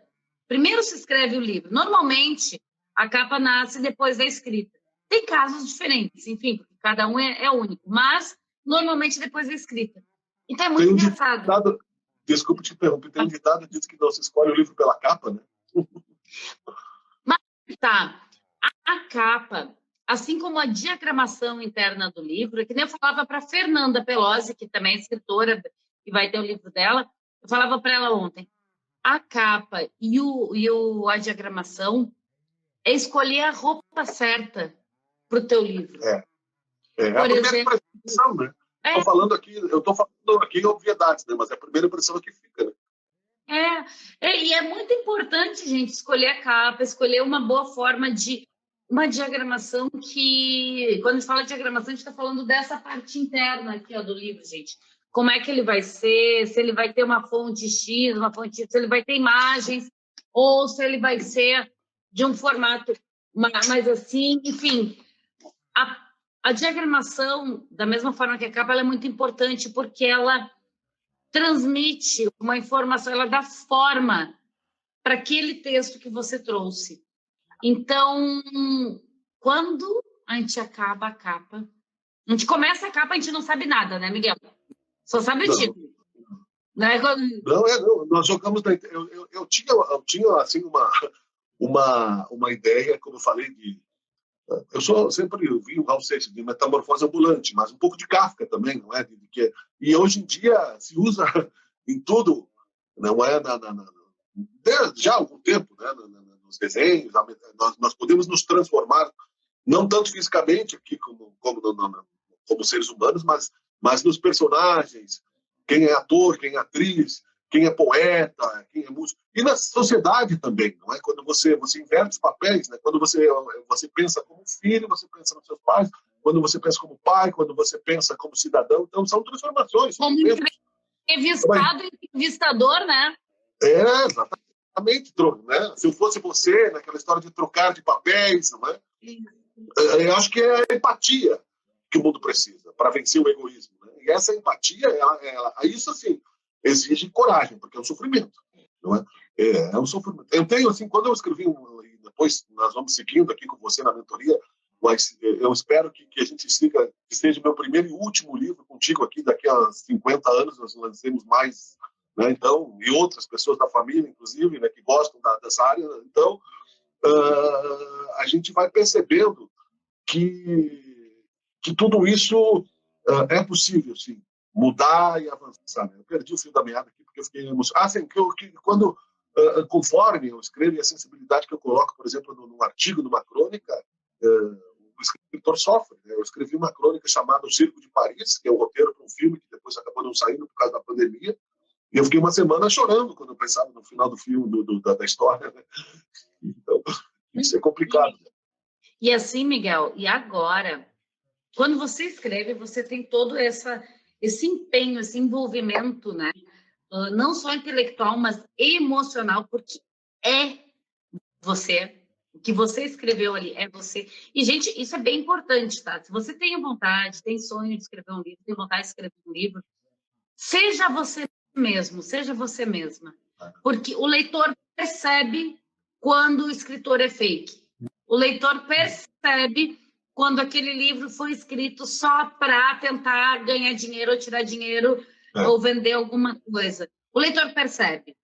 Primeiro se escreve o livro. Normalmente, a capa nasce depois da escrita. Tem casos diferentes, enfim, porque cada um é único, mas normalmente depois da escrita. Então é muito engraçado. Desculpa te interromper, tem um ditado que diz que não se escolhe o livro pela capa, né? Mas tá, a capa, assim como a diagramação interna do livro, que nem eu falava para Fernanda Pelosi, que também é escritora e vai ter o livro dela, eu falava para ela ontem, a capa e a diagramação é escolher a roupa certa para o teu livro. É a primeira impressão, né? Eu estou falando aqui obviedades, né? Mas é a primeira impressão que fica, né? E é muito importante, gente, escolher a capa, escolher uma boa forma de uma diagramação que, quando a gente fala de diagramação, a gente está falando dessa parte interna aqui, ó, do livro, gente. Como é que ele vai ser, se ele vai ter uma fonte X, uma fonte Y, se ele vai ter imagens, ou se ele vai ser de um formato mais assim, enfim. A diagramação, da mesma forma que a capa, ela é muito importante porque ela transmite uma informação, ela dá forma para aquele texto que você trouxe. Então, quando a gente acaba a capa, a gente começa a capa, a gente não sabe nada, né, Miguel? Só sabe o título. Né? Não, nós jogamos... Eu tinha assim, uma ideia, como eu falei, eu sempre vi o Raul Seixas de metamorfose ambulante, mas um pouco de Kafka também, não é? E hoje em dia se usa em tudo, não é? Já há algum tempo, né? Nos desenhos, nós podemos nos transformar, não tanto fisicamente aqui como seres humanos, mas nos personagens, quem é ator, quem é atriz, quem é poeta, quem é músico. E na sociedade também, não é? Quando você inverte os papéis, né? Quando você pensa como filho, você pensa nos seus pais, quando você pensa como pai, quando você pensa como cidadão. Então, são transformações. Como entrevistado e entrevistador, né? Exatamente. Né? Se eu fosse você, naquela história de trocar de papéis, não é? Eu acho que é a empatia que o mundo precisa para vencer o egoísmo. Né? E essa empatia, isso assim, exige coragem, porque é um sofrimento, não é? É um sofrimento. Eu tenho, assim, quando eu escrevi, depois nós vamos seguindo aqui com você na mentoria, mas eu espero que a gente siga, que seja meu primeiro e último livro contigo aqui, daqui a 50 anos nós lancemos mais, né? Então, e outras pessoas da família, inclusive, né, que gostam dessa área. Então, a gente vai percebendo que tudo isso é possível, sim, mudar e avançar. Né? Eu perdi o fio da meada aqui porque eu fiquei emocionado. Sim, quando, conforme eu escrevo e a sensibilidade que eu coloco, por exemplo, num artigo, numa crônica, o escritor sofre. Né? Eu escrevi uma crônica chamada O Circo de Paris, que é o roteiro para um filme que depois acabou não saindo por causa da pandemia, e eu fiquei uma semana chorando quando eu pensava no final do filme, da história. Né? Então, isso é complicado. E assim, Miguel, e agora, quando você escreve, você tem todo esse empenho, esse envolvimento, né? Não só intelectual, mas emocional, porque é você. O que você escreveu ali é você. E, gente, isso é bem importante, tá? Se você tem vontade, tem sonho de escrever um livro, tem vontade de escrever um livro, seja você mesmo, seja você mesma. Porque o leitor percebe quando o escritor é fake. O leitor percebe quando aquele livro foi escrito só para tentar ganhar dinheiro ou tirar dinheiro ou vender alguma coisa. O leitor percebe.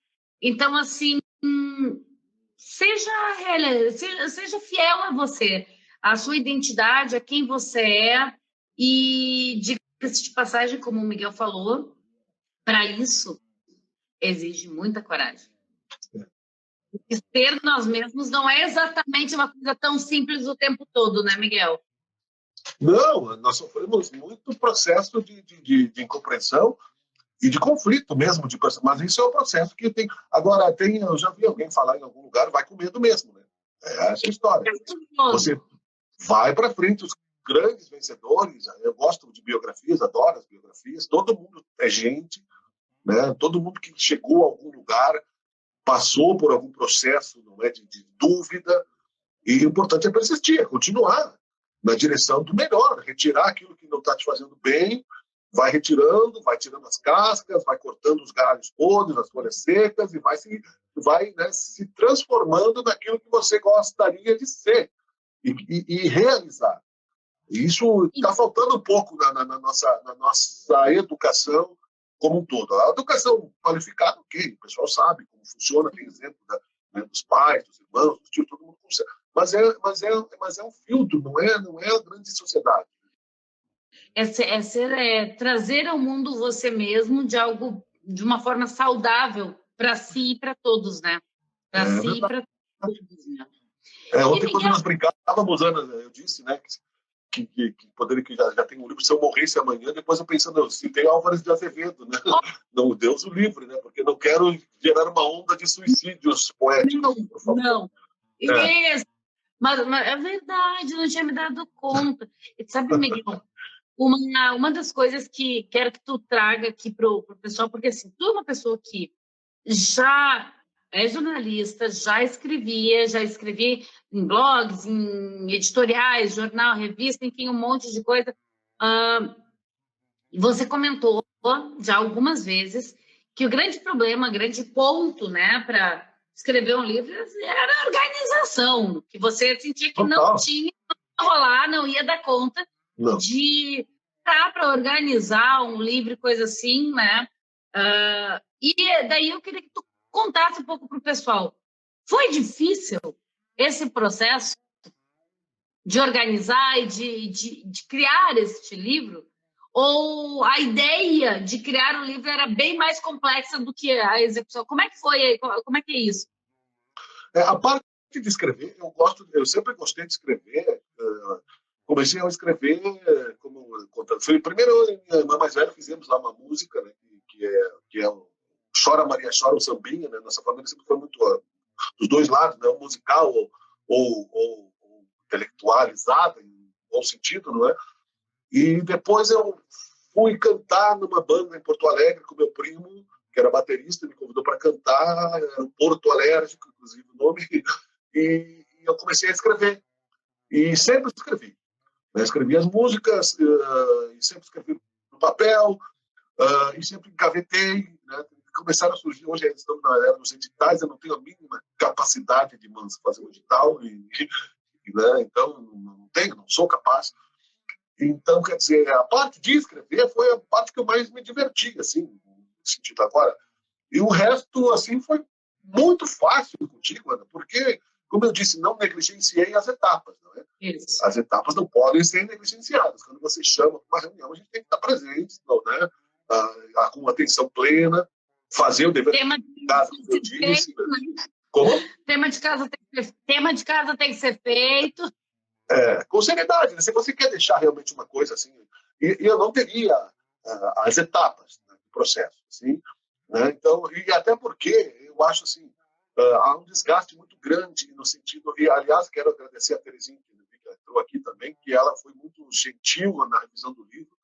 Então, assim, seja fiel a você, a sua identidade, a quem você é. E, diga-se de passagem, como o Miguel falou, para isso exige muita coragem. E ser nós mesmos não é exatamente uma coisa tão simples o tempo todo, né, Miguel? Não, nós sofremos muito processo de incompreensão e de conflito mesmo, mas isso é um processo que tem. Agora, eu já vi alguém falar em algum lugar, vai com medo mesmo, né? É essa história. Você vai para frente, os grandes vencedores, eu gosto de biografias, adoro as biografias, todo mundo é gente, né? Todo mundo que chegou a algum lugar passou por algum processo, não é, de dúvida, e o importante é persistir, é continuar na direção do melhor, retirar aquilo que não está te fazendo bem, vai retirando, vai tirando as cascas, vai cortando os galhos podres, as folhas secas, e vai né, se transformando naquilo que você gostaria de ser e realizar. E isso está faltando um pouco na nossa educação como um todo. A educação qualificada, ok, o pessoal sabe como funciona, tem exemplo dos pais, dos irmãos, dos tios, todo mundo consegue. Mas é um filtro, não é a grande sociedade. Trazer ao mundo você mesmo de uma forma saudável para si e para todos, né? Para si e para todos, né? Ontem, quando nós brincávamos, Ana, eu disse, né, que poderia que já tem um livro, se eu morresse amanhã, depois eu pensando, se tem Álvares de Azevedo, né? Não, Deus o livre, né? Porque não quero gerar uma onda de suicídios poéticos, por favor. Não. Isso. Mas é verdade, não tinha me dado conta. E sabe, Miguel, uma das coisas que quero que tu traga aqui pro pessoal, porque assim, tu é uma pessoa que já é jornalista, já escrevi em blogs, em editoriais, jornal, revista, enfim, um monte de coisa. Você comentou já algumas vezes que o grande problema, o grande ponto, né, para escrever um livro era a organização, que você sentia que não tinha, não ia rolar, não ia dar conta de estar para organizar um livro, coisa assim, né? E daí eu queria que tu contasse um pouco para o pessoal. Foi difícil esse processo de organizar e de criar este livro? Ou a ideia de criar um livro era bem mais complexa do que a execução? Como é que foi? Como é que é isso? A parte de escrever, eu sempre gostei de escrever. Comecei a escrever, foi primeiro eu e minha irmã mais velha fizemos lá uma música, né, que é o Chora Maria Chora, o sambinha, né? Nossa família sempre foi muito dos dois lados, né, musical ou intelectualizada em bom sentido, não é? E depois eu fui cantar numa banda em Porto Alegre com meu primo, que era baterista, me convidou para cantar, era o Porto Alérgico, inclusive o nome, e eu comecei a escrever. E sempre escrevi. Né? Escrevi as músicas, e sempre escrevi no papel, e sempre engavetei. Né? Começaram a surgir, hoje estamos na era dos editais, eu não tenho a mínima capacidade de fazer um edital, né? Então não sou capaz. Então, quer dizer, a parte de escrever foi a parte que eu mais me diverti, assim, no sentido agora. E o resto, assim, foi muito fácil contigo, Ana, porque, como eu disse, não negligenciei as etapas, não é? Isso. As etapas não podem ser negligenciadas. Quando você chama para uma reunião, a gente tem que estar presente, não, né? Com atenção plena, fazer o dever de casa, como eu disse. Como? Tema de casa tem que ser feito. Com seriedade, né? Se você quer deixar realmente uma coisa assim, e eu não teria as etapas, né, do processo, assim, né? Então, e até porque eu acho assim, há um desgaste muito grande no sentido, e aliás quero agradecer a Terezinha, que que entrou aqui também, que ela foi muito gentil na revisão do livro.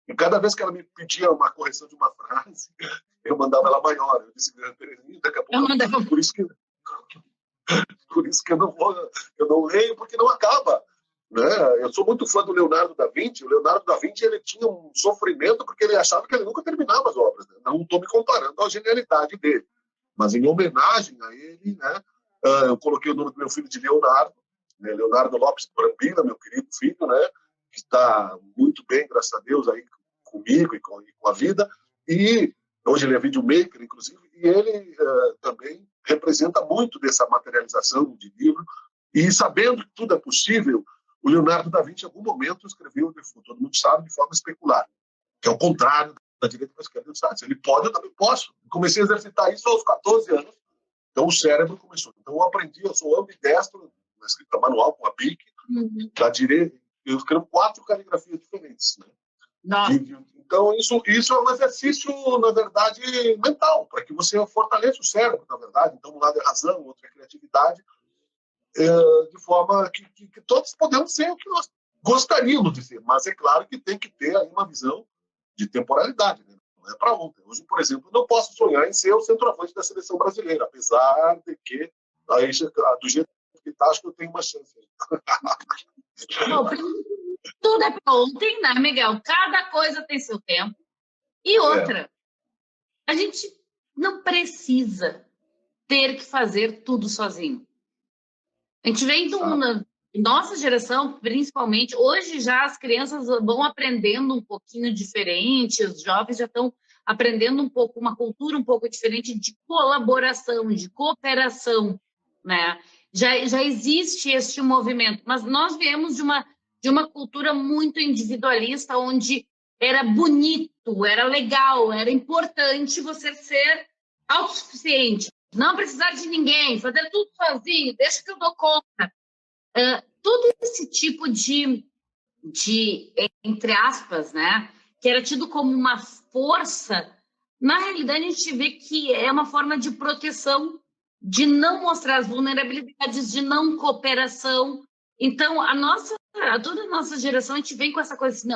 E cada vez que ela me pedia uma correção de uma frase, eu mandava ela maior. Eu disse, Terezinha, daqui a pouco... Por isso que eu não leio, porque não acaba. Né? Eu sou muito fã do Leonardo da Vinci. O Leonardo da Vinci ele tinha um sofrimento porque ele achava que ele nunca terminava as obras. Né? Não estou me comparando à genialidade dele. Mas em homenagem a ele, né, eu coloquei o nome do meu filho de Leonardo, né, Leonardo Lopes Brambila, meu querido filho, né, que está muito bem, graças a Deus, aí comigo e com a vida. E hoje ele é videomaker, inclusive, e ele também representa muito dessa materialização de livro. E sabendo que tudo é possível, o Leonardo da Vinci, em algum momento, escreveu, todo mundo sabe, de forma especular, que é o contrário da direita para a esquerda. Se ele pode, eu também posso. Comecei a exercitar isso aos 14 anos, então o cérebro começou. Então eu aprendi, eu sou ambidestro, na escrita manual, com a BIC, da direita, eu escrevo 4 caligrafias diferentes. Né? Então isso é um exercício, na verdade, mental, para que você fortaleça o cérebro, na verdade. Então um lado é razão, o outro é criatividade, de forma que todos podemos ser o que nós gostaríamos de ser, mas é claro que tem que ter aí uma visão de temporalidade, né? Não é para ontem. Hoje, por exemplo, não posso sonhar em ser o centroavante da seleção brasileira, apesar de que, aí, do jeito que está, acho que eu tenho uma chance. Bom, tudo é para ontem, né, Miguel? Cada coisa tem seu tempo. E outra, a gente não precisa ter que fazer tudo sozinho. A gente vem de uma... Nossa geração, principalmente, hoje já as crianças vão aprendendo um pouquinho diferente, os jovens já estão aprendendo um pouco, uma cultura um pouco diferente de colaboração, de cooperação, né? Já existe este movimento, mas nós viemos de uma cultura muito individualista, onde era bonito, era legal, era importante você ser autossuficiente, não precisar de ninguém, fazer tudo sozinho, deixa que eu dou conta. Todo esse tipo de, entre aspas, né, que era tido como uma força, na realidade a gente vê que é uma forma de proteção, de não mostrar as vulnerabilidades, de não cooperação. Então, toda a nossa geração, a gente vem com essa coisa assim,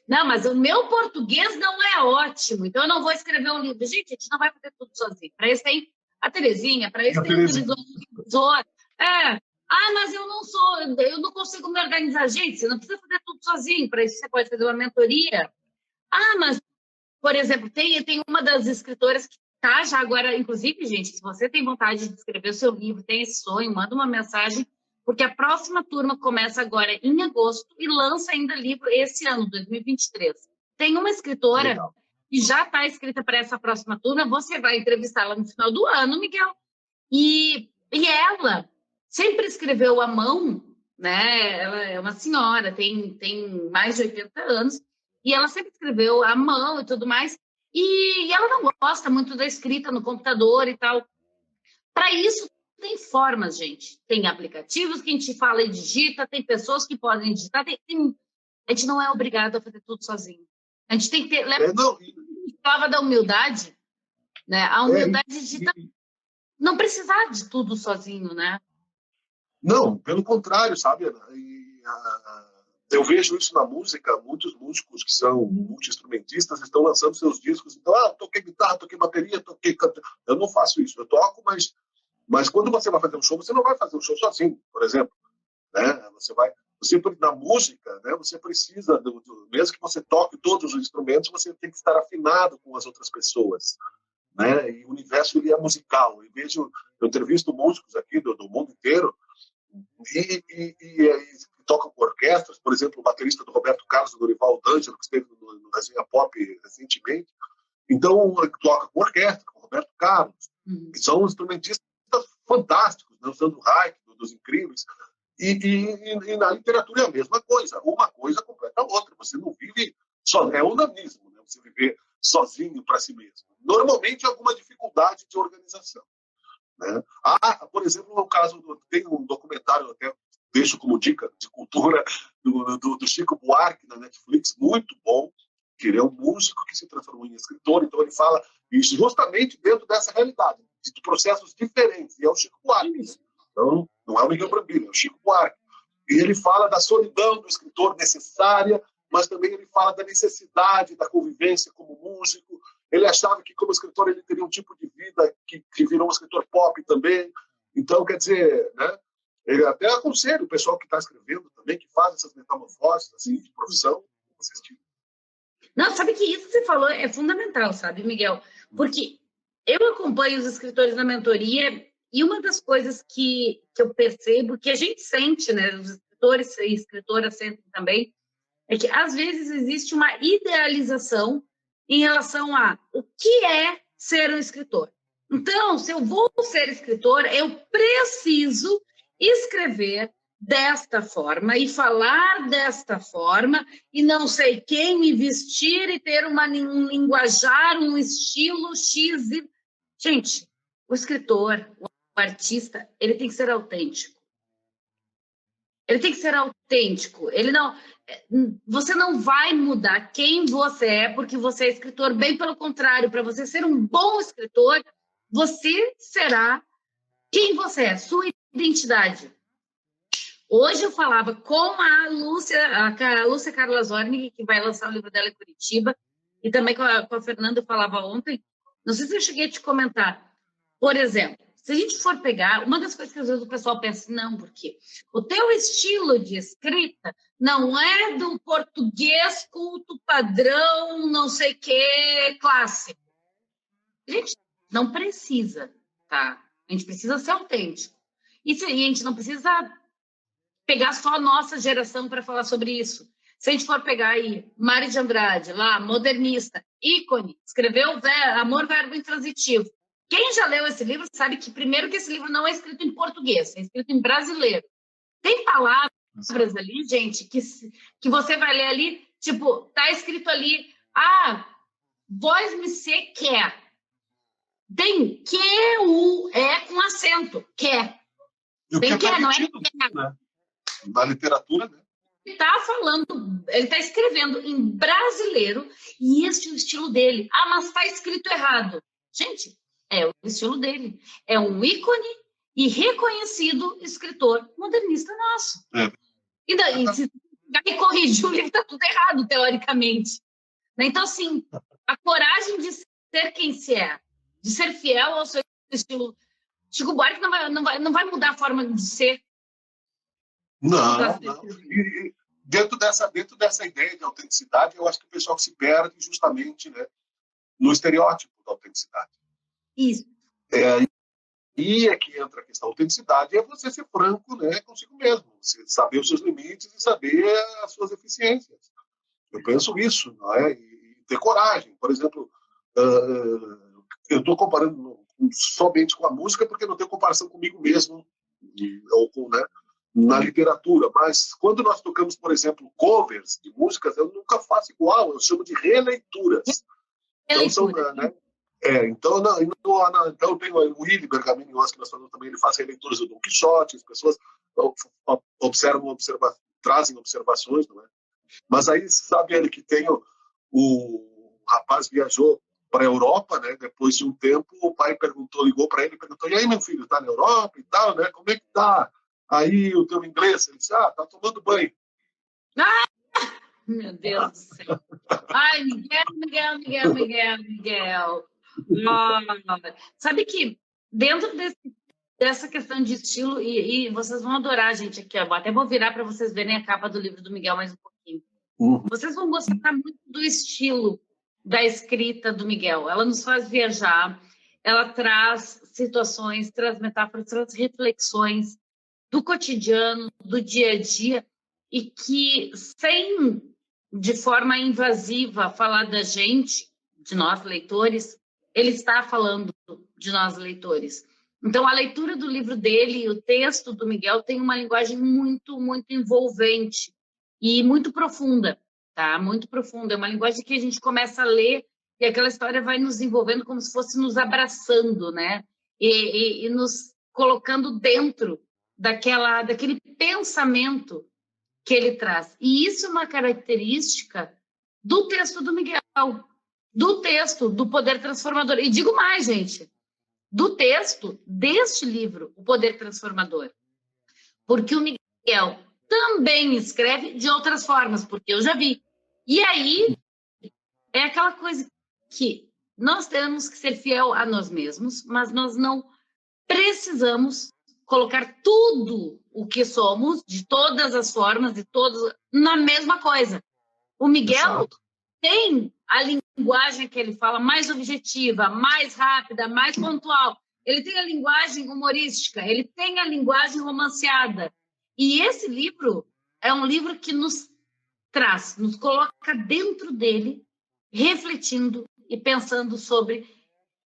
não, mas o meu português não é ótimo, então eu não vou escrever um livro. Gente, a gente não vai fazer tudo sozinho. Para isso tem a Terezinha, para isso tem o revisor. Mas eu não consigo me organizar. Gente, você não precisa fazer tudo sozinho, para isso você pode fazer uma mentoria. Mas, por exemplo, tem uma das escritoras que está já agora, inclusive, gente, se você tem vontade de escrever o seu livro, tem esse sonho, manda uma mensagem, porque a próxima turma começa agora em agosto e lança ainda livro esse ano, 2023. Tem uma escritora que já está escrita para essa próxima turma, você vai entrevistá-la no final do ano, Miguel, e ela sempre escreveu à mão, né? Ela é uma senhora, tem mais de 80 anos, e ela sempre escreveu à mão e tudo mais, e ela não gosta muito da escrita no computador e tal. Para isso, tem formas, gente. Tem aplicativos que a gente fala e digita, tem pessoas que podem digitar, a gente não é obrigado a fazer tudo sozinho. A gente tem que ter... Lembra que falava da humildade? Né? A humildade de não precisar de tudo sozinho, né? Não, pelo contrário, sabe? Eu vejo isso na música, muitos músicos que são multi-instrumentistas estão lançando seus discos, então, toquei guitarra, toquei bateria, toquei canto. Eu não faço isso, eu toco, mas quando você vai fazer um show, você não vai fazer um show sozinho, por exemplo. Né? Na música, né, você precisa, mesmo que você toque todos os instrumentos, você tem que estar afinado com as outras pessoas. Né? E o universo ele é musical. Eu entrevisto músicos aqui do mundo inteiro, e tocam com orquestras, por exemplo, o baterista do Roberto Carlos, do Dorival D'Angelo, que esteve no Resenha Pop recentemente. Então, toca com orquestra, com o Roberto Carlos, que são instrumentistas fantásticos, né? O Sandro Reich, dos Incríveis. E na literatura é a mesma coisa. Uma coisa completa a outra. Você não vive só. É onanismo, né? Você viver sozinho para si mesmo. Normalmente, alguma dificuldade de organização. Né? Por exemplo, no caso, tem um documentário, até deixo como dica de cultura, do Chico Buarque na Netflix, muito bom, que ele é um músico que se transformou em escritor, então ele fala isso justamente dentro dessa realidade, de processos diferentes, e é o Chico Buarque. Então, não é o Miguel Brambila, é o Chico Buarque. E ele fala da solidão do escritor necessária, mas também ele fala da necessidade da convivência como músico. Ele achava que, como escritor, ele teria um tipo de vida que virou um escritor pop também. Então, quer dizer, né, ele até aconselha o pessoal que está escrevendo também, que faz essas metamorfoses assim, de profissão. Não, sabe que isso que você falou é fundamental, sabe, Miguel? Porque eu acompanho os escritores na mentoria e uma das coisas que eu percebo, que a gente sente, né, os escritores e escritoras sentem também, é que às vezes existe uma idealização em relação a o que é ser um escritor. Então, se eu vou ser escritor, eu preciso escrever desta forma e falar desta forma e não sei quem me vestir e ter um linguajar, um estilo X. Gente, o escritor, o artista, ele tem que ser autêntico. Ele tem que ser autêntico. Você não vai mudar quem você é porque você é escritor. Bem pelo contrário, para você ser um bom escritor, você será quem você é, sua identidade. Hoje eu falava com a Lúcia Carla Zornig, que vai lançar o livro dela em Curitiba, e também com a Fernanda, eu falava ontem. Não sei se eu cheguei a te comentar. Por exemplo, se a gente for pegar, uma das coisas que às vezes o pessoal pensa, não, porque o teu estilo de escrita não é do português culto padrão, não sei o que, clássico. Gente, não precisa, tá? A gente precisa ser autêntico. E a gente não precisa pegar só a nossa geração para falar sobre isso. Se a gente for pegar aí Mário de Andrade, lá, modernista, ícone, escreveu Amor, Verbo Intransitivo. Quem já leu esse livro sabe que, primeiro, que esse livro não é escrito em português, é escrito em brasileiro. Tem palavras ali, gente, que você vai ler ali, tipo, tá escrito ali, voz me se quer. Tem Q-U-E com acento, quer. E o Tem que é não é permitido, né? Na literatura, né? Ele está falando, ele está escrevendo em brasileiro e este é o estilo dele. Mas está escrito errado. Gente, é o estilo dele. É um ícone e reconhecido escritor modernista nosso. E daí, se me corrigir, o livro está tudo errado, teoricamente. Então, assim, a coragem de ser quem se é, de ser fiel ao seu estilo. Chico Buarque não vai mudar a forma de ser. Não. E dentro dessa ideia de autenticidade, eu acho que o pessoal se perde justamente, né, no estereótipo da autenticidade. Isso. E é que entra a questão da autenticidade, é você ser franco, né, consigo mesmo, você saber os seus limites e saber as suas eficiências. Eu penso isso, não é? E ter coragem. Por exemplo, eu estou comparando somente com a música porque não tenho comparação comigo mesmo, ou com, né, na literatura, mas quando nós tocamos, por exemplo, covers de músicas, eu nunca faço igual, eu chamo de releituras. Então, são, né? Então tem o Willy Bergamini, que nós falamos também, ele faz releituras do Don Quixote, as pessoas trazem observações, não é? Mas aí, sabe ele que tem o rapaz viajou para a Europa, né? Depois de um tempo, o pai ligou para ele e perguntou, e aí, meu filho, tá na Europa e tal, né? Como é que tá aí o teu inglês? Ele disse, tá tomando banho. Meu Deus do céu. Ai, Miguel. Sabe que dentro dessa questão de estilo, e vocês vão adorar, gente, aqui, ó, até vou virar para vocês verem a capa do livro do Miguel mais um pouquinho. Vocês vão gostar muito do estilo da escrita do Miguel. Ela nos faz viajar, ela traz situações, traz metáforas, traz reflexões do cotidiano, do dia a dia, e que, sem, de forma invasiva, falar da gente, de nós leitores, ele está falando de nós leitores. Então, a leitura do livro dele, o texto do Miguel, tem uma linguagem muito, muito envolvente e muito profunda, tá? Muito profunda. É uma linguagem que a gente começa a ler e aquela história vai nos envolvendo como se fosse nos abraçando, né? E nos colocando dentro daquele pensamento que ele traz. E isso é uma característica do texto do Miguel, do texto do Poder Transformador. E digo mais, gente, do texto deste livro, O Poder Transformador. Porque o Miguel também escreve de outras formas, porque eu já vi. E aí, é aquela coisa que nós temos que ser fiel a nós mesmos, mas nós não precisamos colocar tudo o que somos, de todas as formas, de todas, na mesma coisa. O Miguel Exato. tem a linguagem que ele fala mais objetiva, mais rápida, mais pontual. Ele tem a linguagem humorística, ele tem a linguagem romanceada. E esse livro é um livro que nos traz, nos coloca dentro dele, refletindo e pensando sobre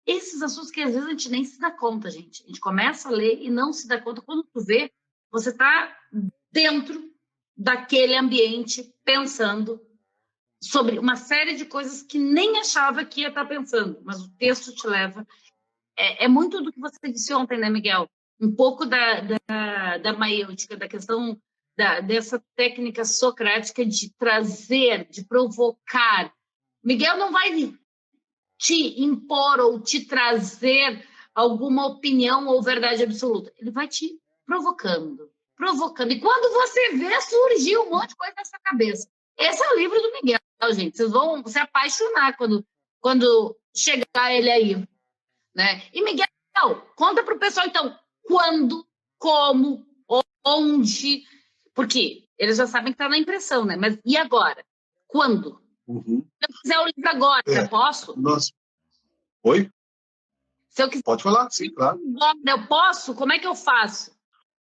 esses assuntos que às vezes a gente nem se dá conta, gente. A gente começa a ler e não se dá conta. Quando tu vê, você está dentro daquele ambiente pensando sobre uma série de coisas que nem achava que ia estar pensando, mas o texto te leva. É muito do que você disse ontem, né, Miguel? Um pouco da maiêutica, da questão dessa técnica socrática de trazer, de provocar. Miguel não vai te impor ou te trazer alguma opinião ou verdade absoluta. Ele vai te provocando, provocando. E quando você vê, surgiu um monte de coisa na sua cabeça. Esse é o livro do Miguel, gente. Vocês vão se apaixonar quando chegar ele aí, né? E, Miguel, conta para o pessoal, então, quando, como, onde... Porque eles já sabem que está na impressão, né? Mas e agora? Quando? Uhum. Se eu quiser o livro agora, eu posso? Nossa. Oi? Se eu quiser, Pode falar, sim, claro. eu posso? Como é que eu faço?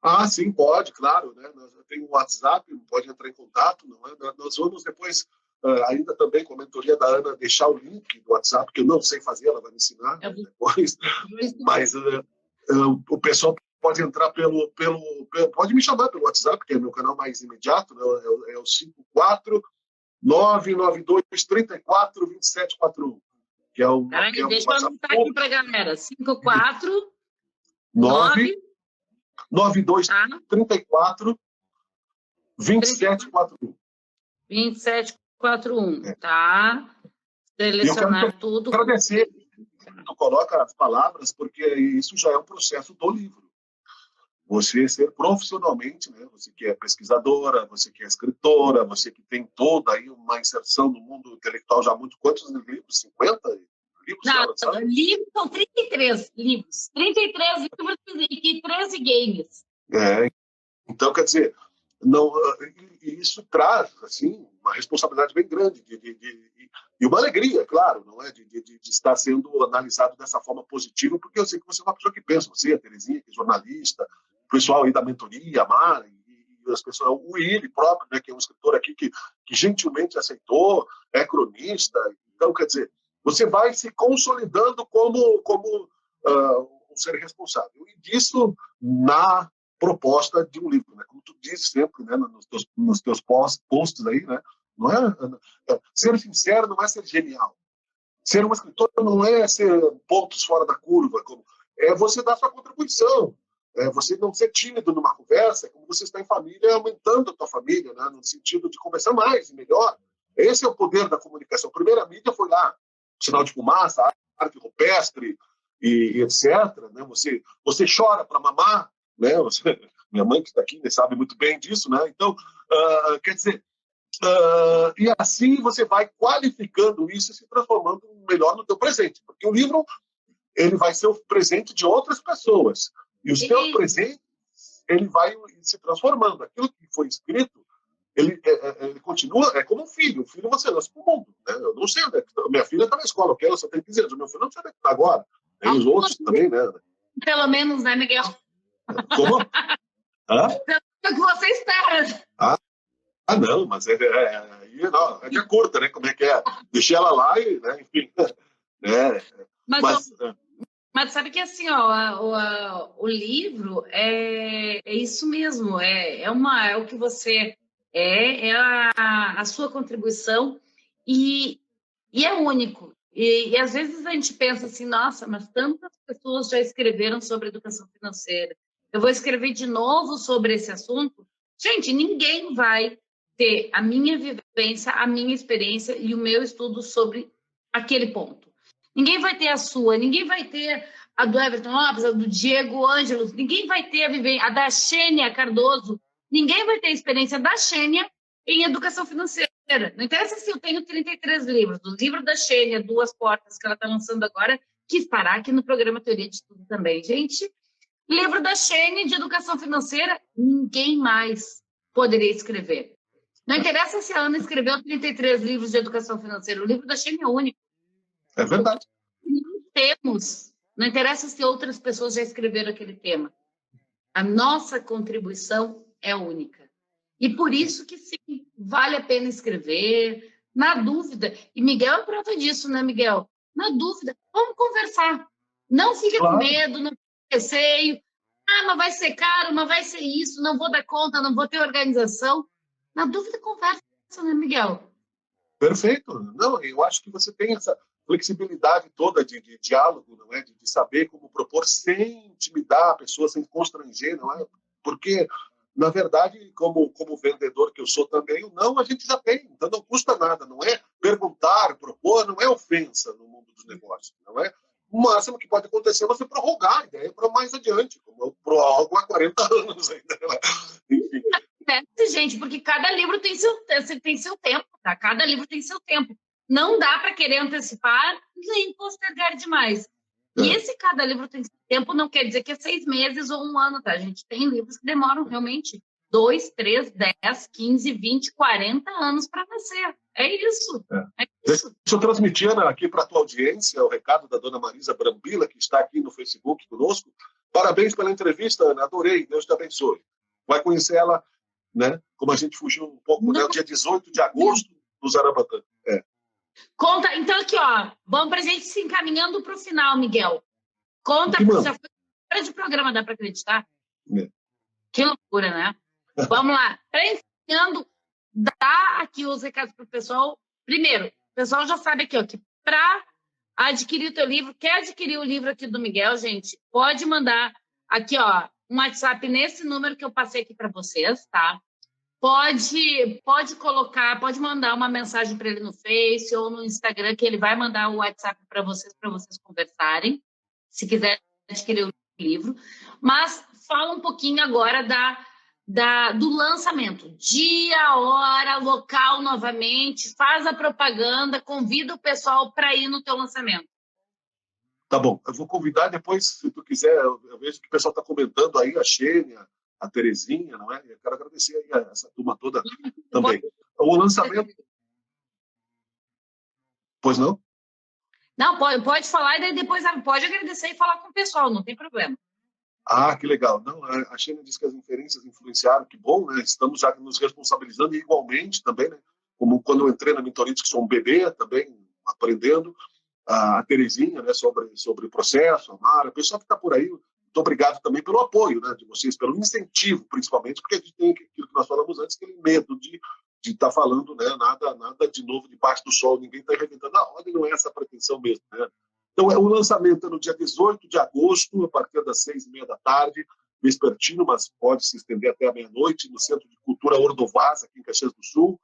Ah, sim, pode, claro. Né? Eu tenho um WhatsApp, pode entrar em contato. Não é? Nós vamos depois, ainda também com a mentoria da Ana, deixar o link do WhatsApp, que eu não sei fazer, ela vai me ensinar depois. Mas o pessoal pode entrar pode me chamar pelo WhatsApp, que é meu canal mais imediato, né? É o 54992342741, que é o Peraí, que é o deixa eu WhatsApp. anotar aqui para a galera. 5499234 2741. 2741, tá? Selecionar tudo. Agradecer que tu coloca as palavras, porque isso já é um processo do livro. Você ser profissionalmente, né? Você que é pesquisadora, você que é escritora, você que tem toda aí uma inserção no mundo intelectual já há muito. Quantos livros? 50 livros? Não, livros são 33 livros. 33 livros e 13 games. Então, quer dizer, não, isso traz assim, uma responsabilidade bem grande e uma alegria, claro, não é? De estar sendo analisado dessa forma positiva, porque eu sei que você é uma pessoa que pensa, você, a Terezinha, que é jornalista, o pessoal aí da mentoria, a Mari, e as pessoas, o Willi próprio, né, que é um escritor aqui que gentilmente aceitou, é cronista. Então, quer dizer, você vai se consolidando como um ser responsável. E disso na proposta de um livro, né? Como tu diz sempre, né, nos teus posts aí, né? Não ser sincero não é ser genial. Ser um escritor não é ser pontos fora da curva, é você dar sua contribuição. É você não ser tímido numa conversa, é como você está em família, aumentando a tua família, né? No sentido de conversar mais e melhor. Esse é o poder da comunicação. A primeira mídia foi lá, sinal de fumaça, arte rupestre e etc. Né? Você chora para mamar, né? Minha mãe que está aqui sabe muito bem disso, né? Então, quer dizer, e assim você vai qualificando isso e se transformando melhor no teu presente, porque o livro ele vai ser o presente de outras pessoas e os teus presentes ele vai se transformando. Aquilo que foi escrito ele continua, é como um filho você lança para o mundo, né? Eu não sei onde é que minha filha está na escola, ela só tem 15 anos, meu filho não sei onde é que está agora, e os outros também, né? Pelo menos, né, Miguel? Como? Pelo que você espera. Não, mas é que é curta, né? Como é que é? Deixei ela lá e, né, enfim. Mas sabe que assim, ó, o livro é isso mesmo, é o que você é a sua contribuição e é único. E às vezes a gente pensa assim, nossa, mas tantas pessoas já escreveram sobre educação financeira. Eu vou escrever de novo sobre esse assunto. Gente, ninguém vai ter a minha vivência, a minha experiência e o meu estudo sobre aquele ponto. Ninguém vai ter a sua, ninguém vai ter a do Everton Lopes, a do Diego Ângelos, ninguém vai ter a da Xênia Cardoso, ninguém vai ter a experiência da Xênia em educação financeira. Não interessa se eu tenho 33 livros. O livro da Xênia, Duas Portas, que ela está lançando agora, que estará aqui no programa Teoria de Tudo também, gente. Livro da Xênia de educação financeira, ninguém mais poderia escrever. Não interessa se a Ana escreveu 33 livros de educação financeira, o livro da Xênia é único. É verdade. Não temos. Não interessa se outras pessoas já escreveram aquele tema. A nossa contribuição é única. E por isso que sim, vale a pena escrever, na dúvida. E Miguel é prova disso, né, Miguel? Na dúvida, vamos conversar. Não fica com medo, não fica com receio. Ah, mas vai ser caro, mas vai ser isso, não vou dar conta, não vou ter organização. Na dúvida, conversa, né, Miguel? Perfeito. Não, eu acho que você tem essa flexibilidade toda de diálogo, não é? De saber como propor sem intimidar a pessoa, sem constranger, não é? Porque, na verdade, como vendedor que eu sou também, o não a gente já tem, então não custa nada, não é? Perguntar, propor, não é ofensa no mundo dos negócios, não é? O máximo que pode acontecer é você prorrogar a ideia para mais adiante, como eu prorrogo há 40 anos ainda. Enfim. Gente, porque cada livro tem seu tempo, tá? Cada livro tem seu tempo. Não dá para querer antecipar nem postergar demais. E esse cada livro tem seu tempo não quer dizer que é 6 meses ou 1 ano, tá? A gente tem livros que demoram realmente 2, 3, 10, 15, 20, 40 anos para nascer. É isso. É isso. Deixa eu transmitir aqui para a tua audiência o recado da dona Marisa Brambila, que está aqui no Facebook conosco. Parabéns pela entrevista, Ana. Adorei. Deus te abençoe. Vai conhecer ela, né? Como a gente fugiu um pouco, né? O dia 18 de agosto, no Zarabatã. Conta, então aqui, ó. Vamos para a gente se encaminhando para o final, Miguel. Conta, porque já foi hora de programa, dá para acreditar? Que loucura, né? Vamos lá. Para encaminhando, dá aqui os recados para o pessoal. Primeiro, o pessoal já sabe aqui, ó, que para adquirir o teu livro, quer adquirir o livro aqui do Miguel, gente, pode mandar aqui, ó, um WhatsApp nesse número que eu passei aqui para vocês, tá? Pode colocar, pode mandar uma mensagem para ele no Face ou no Instagram, que ele vai mandar o WhatsApp para vocês conversarem, se quiser adquirir o livro. Mas fala um pouquinho agora do lançamento. Dia, hora, local novamente, faz a propaganda, convida o pessoal para ir no teu lançamento. Tá bom, eu vou convidar depois, se tu quiser, eu vejo que o pessoal está comentando aí, a Xênia, a Terezinha, não é? Eu quero agradecer aí a essa turma toda também. O lançamento... Pois não? Não, pode falar e daí depois pode agradecer e falar com o pessoal, não tem problema. Ah, que legal. Não, a Xênia disse que as inferências influenciaram, que bom, né? Estamos já nos responsabilizando igualmente também, né? Como quando eu entrei na Mentorite, que sou um bebê também, aprendendo, a Terezinha, né? sobre o processo, a Mara, o pessoal que está por aí. Muito obrigado também pelo apoio, né, de vocês, pelo incentivo, principalmente, porque a gente tem aquilo que nós falamos antes, aquele medo de estar falando, né, nada de novo debaixo do sol, ninguém está inventando a ordem, não é essa a pretensão mesmo. Né? Então, o lançamento é no dia 18 de agosto, a partir das 6h30 da tarde, vespertino, mas pode se estender até a meia-noite, no Centro de Cultura Ordovás, aqui em Caxias do Sul,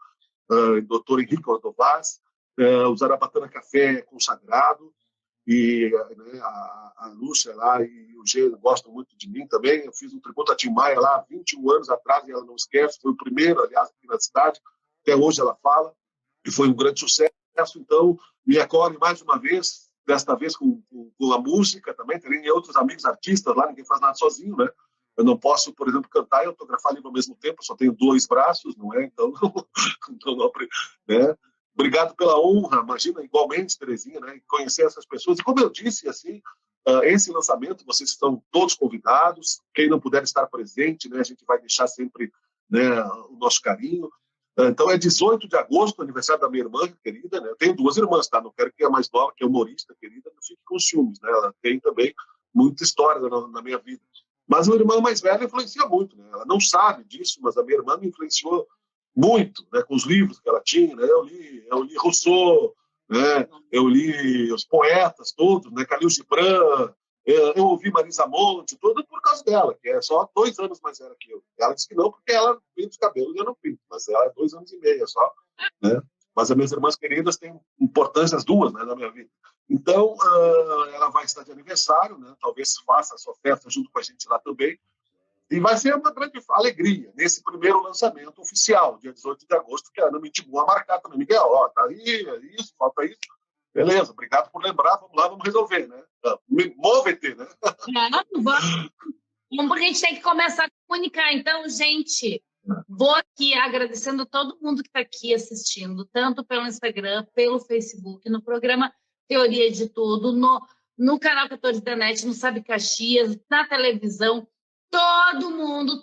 Dr. Henrique Ordovás. O Zarabatana Café é consagrado, e né, a Lúcia lá e o G gostam muito de mim também. Eu fiz um tributo a Tim Maia lá 21 anos atrás, e ela não esquece, foi o primeiro, aliás, aqui na cidade, até hoje ela fala, e foi um grande sucesso. Então, me acolhe mais uma vez, desta vez com a música também, tem outros amigos artistas lá, ninguém faz nada sozinho, né? Eu não posso, por exemplo, cantar e autografar livro ao mesmo tempo, só tenho 2 braços, não é? Então, não, né? Obrigado pela honra, imagina, igualmente, Terezinha, né, conhecer essas pessoas. E como eu disse, assim, esse lançamento, vocês estão todos convidados. Quem não puder estar presente, né, a gente vai deixar sempre, né, o nosso carinho. Então, é 18 de agosto, aniversário da minha irmã querida. Né? Eu tenho 2 irmãs, tá? Não quero que a mais nova, que é humorista querida, não fique com ciúmes. Né? Ela tem também muita história na minha vida. Mas a irmã mais velha influencia muito. Né? Ela não sabe disso, mas a minha irmã me influenciou muito, né, com os livros que ela tinha, né? Eu li Rousseau, né? Eu li os poetas todos, né? Khalil Gibran, eu ouvi Marisa Monte, tudo por causa dela, que é só 2 anos mais velha que eu. Ela disse que não, porque ela pinta os cabelos e eu não pinto, mas ela é 2 anos e meio só, né? Mas as minhas irmãs queridas têm importância, as 2, né, na minha vida. Então, ela vai estar de aniversário, né? Talvez faça a sua festa junto com a gente lá também. E vai ser uma grande alegria nesse primeiro lançamento oficial, dia 18 de agosto, que a Ana me intimou a marcar também. Miguel, ó, tá aí, é isso, falta isso. Beleza, obrigado por lembrar, vamos lá, vamos resolver, né? Move-te, né? A gente tem que começar a comunicar. Então, gente, vou aqui agradecendo todo mundo que está aqui assistindo, tanto pelo Instagram, pelo Facebook, no programa Teoria de Tudo, no canal 14 da NET, no Sabe Caxias, na televisão. Todo mundo,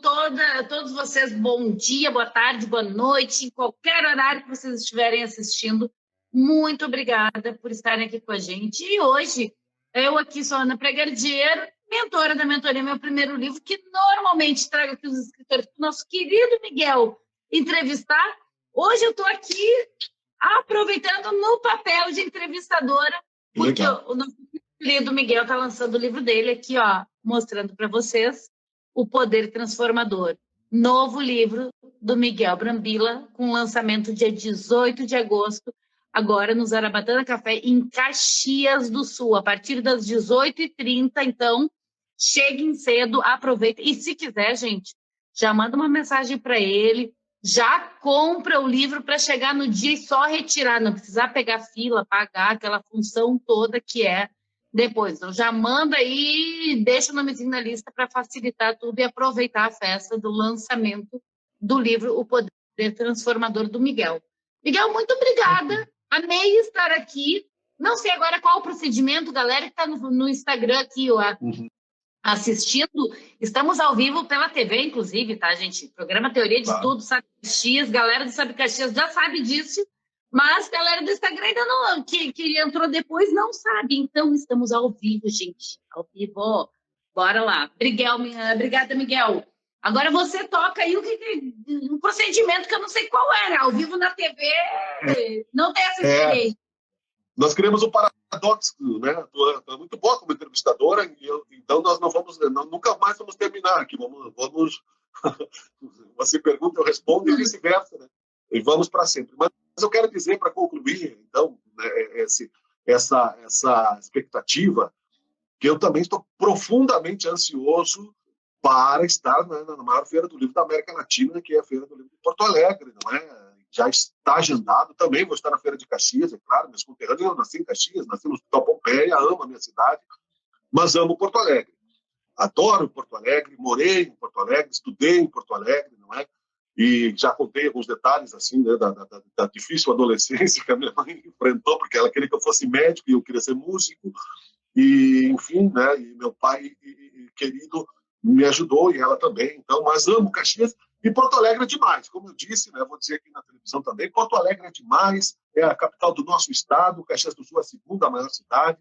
todos vocês, bom dia, boa tarde, boa noite, em qualquer horário que vocês estiverem assistindo. Muito obrigada por estarem aqui com a gente. E hoje, eu aqui sou Ana Pregardiero, mentora da Mentoria, meu primeiro livro, que normalmente trago aqui os escritores para o nosso querido Miguel entrevistar. Hoje eu estou aqui aproveitando no papel de entrevistadora, porque o nosso querido Miguel está lançando o livro dele aqui, ó, mostrando para vocês O Poder Transformador. Novo livro do Miguel Brambila, com lançamento dia 18 de agosto, agora no Zarabatana Café, em Caxias do Sul, a partir das 18h30. Então, cheguem cedo, aproveitem. E se quiser, gente, já manda uma mensagem para ele, já compra o livro para chegar no dia e só retirar, não precisar pegar fila, pagar aquela função toda que é depois. Então, já manda aí e deixa o nomezinho na lista para facilitar tudo e aproveitar a festa do lançamento do livro O Poder Transformador do Miguel. Miguel, muito obrigada. Amei estar aqui. Não sei agora qual o procedimento, galera que está no Instagram aqui, ó, assistindo. Estamos ao vivo pela TV, inclusive, tá, gente? Programa Teoria de Tudo, Sabe Caxias. Galera do Sabe Caxias já sabe disso, mas galera do Instagram ainda não, que entrou depois, não sabe. Então, estamos ao vivo, gente. Ao vivo. Bora lá. Obrigada, Miguel. Agora você toca aí um procedimento que eu não sei qual era. Ao vivo na TV, não tem essa experiência. Nós criamos um paradoxo, né? Tu é muito boa como entrevistadora, então nós nunca mais vamos terminar aqui. Vamos você pergunta, eu respondo e vice-versa, né? E vamos para sempre. Mas eu quero dizer, para concluir, então, né, essa expectativa, que eu também estou profundamente ansioso para estar, né, na maior feira do livro da América Latina, que é a Feira do Livro de Porto Alegre, não é? Já está agendado, também vou estar na Feira de Caxias, é claro, meus conterrâneos, eu nasci em Caxias, nasci no Hospital Pompeia, amo a minha cidade, mas amo Porto Alegre. Adoro Porto Alegre, morei em Porto Alegre, estudei em Porto Alegre, não é? E já contei alguns detalhes, assim, né, da difícil adolescência que a minha mãe enfrentou, porque ela queria que eu fosse médico e eu queria ser músico, e, enfim, né, e meu pai querido me ajudou, e ela também, então, mas amo Caxias, e Porto Alegre é demais, como eu disse, né, vou dizer aqui na televisão também, Porto Alegre é demais, é a capital do nosso estado, Caxias do Sul é a segunda maior cidade,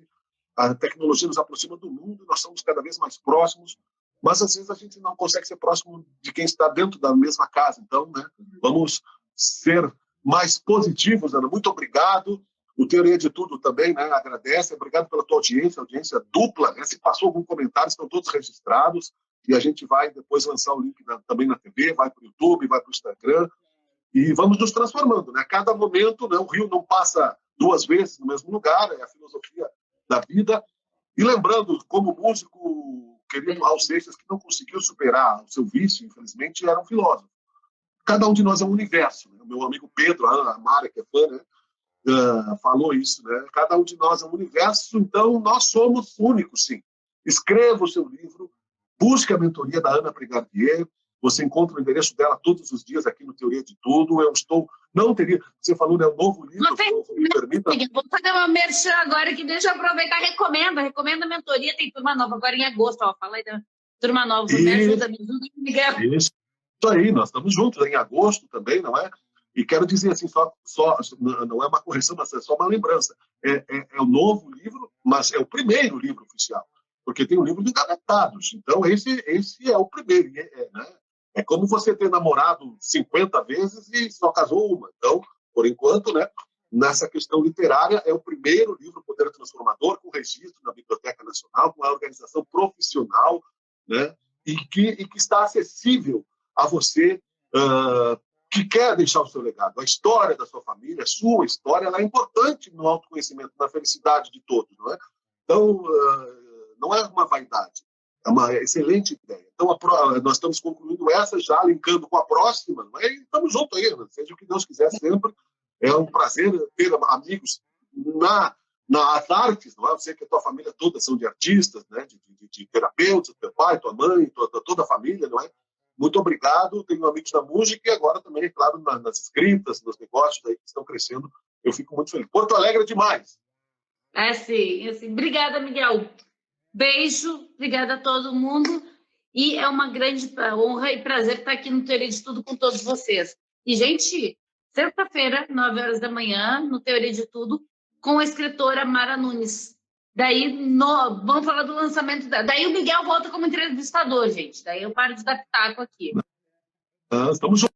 a tecnologia nos aproxima do mundo, nós somos cada vez mais próximos, mas às vezes a gente não consegue ser próximo de quem está dentro da mesma casa, então, né, vamos ser mais positivos, Ana, muito obrigado. O Teoria de Tudo também, né, agradece, obrigado pela tua audiência dupla, né, se passou algum comentário, estão todos registrados, e a gente vai depois lançar o link também na TV, vai para o YouTube, vai para o Instagram, e vamos nos transformando, né? A cada momento, né, o rio não passa duas vezes no mesmo lugar, é a filosofia da vida. E lembrando, como músico querido Raul Seixas, que não conseguiu superar o seu vício, infelizmente, era um filósofo. Cada um de nós é um universo, né? O meu amigo Pedro, a Mara, que é fã, né, falou isso, né? Cada um de nós é um universo, então nós somos únicos, sim. Escreva o seu livro, busque a mentoria da Ana Pregardiero. Você encontra o endereço dela todos os dias aqui no Teoria de Tudo. Você falou, né, um novo livro. Me permita. Vou fazer uma merchan agora que deixa eu aproveitar. Recomenda a mentoria. Tem turma nova agora em agosto. Ó, fala aí da turma nova. Me ajuda, Miguel. Isso aí, nós estamos juntos em agosto também, não é? E quero dizer assim, não é uma correção, mas é só uma lembrança. É o novo livro, mas é o primeiro livro oficial. Porque tem um livro de engavetados. Então, esse é o primeiro. Né? É como você ter namorado 50 vezes e só casou uma. Então, por enquanto, né, nessa questão literária, é o primeiro livro Poder Transformador, com registro na Biblioteca Nacional, com a organização profissional, né, e que está acessível a você que quer deixar o seu legado. A história da sua família, a sua história, ela é importante no autoconhecimento, na felicidade de todos. Não é? Então, não é uma vaidade. É uma excelente ideia. Então, nós estamos concluindo essa, já linkando com a próxima, não é? E estamos juntos aí, né? Seja o que Deus quiser sempre. É um prazer ter amigos nas artes, não é? Eu sei que a tua família toda são de artistas, né? De terapeutas, teu pai, tua mãe, toda a família, não é? Muito obrigado. Tenho amigos na música e agora também, é claro, nas escritas, nos negócios aí que estão crescendo. Eu fico muito feliz. Porto Alegre é demais. Sim. Obrigada, Miguel. Beijo, obrigada a todo mundo. E é uma grande honra e prazer estar aqui no Teoria de Tudo com todos vocês. E, gente, sexta-feira, 9 horas da manhã, no Teoria de Tudo, com a escritora Mara Nunes. Daí, vamos falar do lançamento dela. Daí o Miguel volta como entrevistador, gente. Daí eu paro de dar pitaco aqui. Estamos juntos.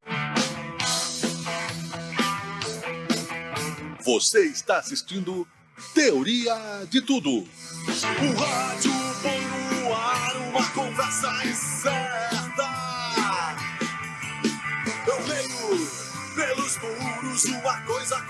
Você está assistindo Teoria de Tudo. O rádio põe no ar uma conversa incerta. Eu leio pelos muros uma coisa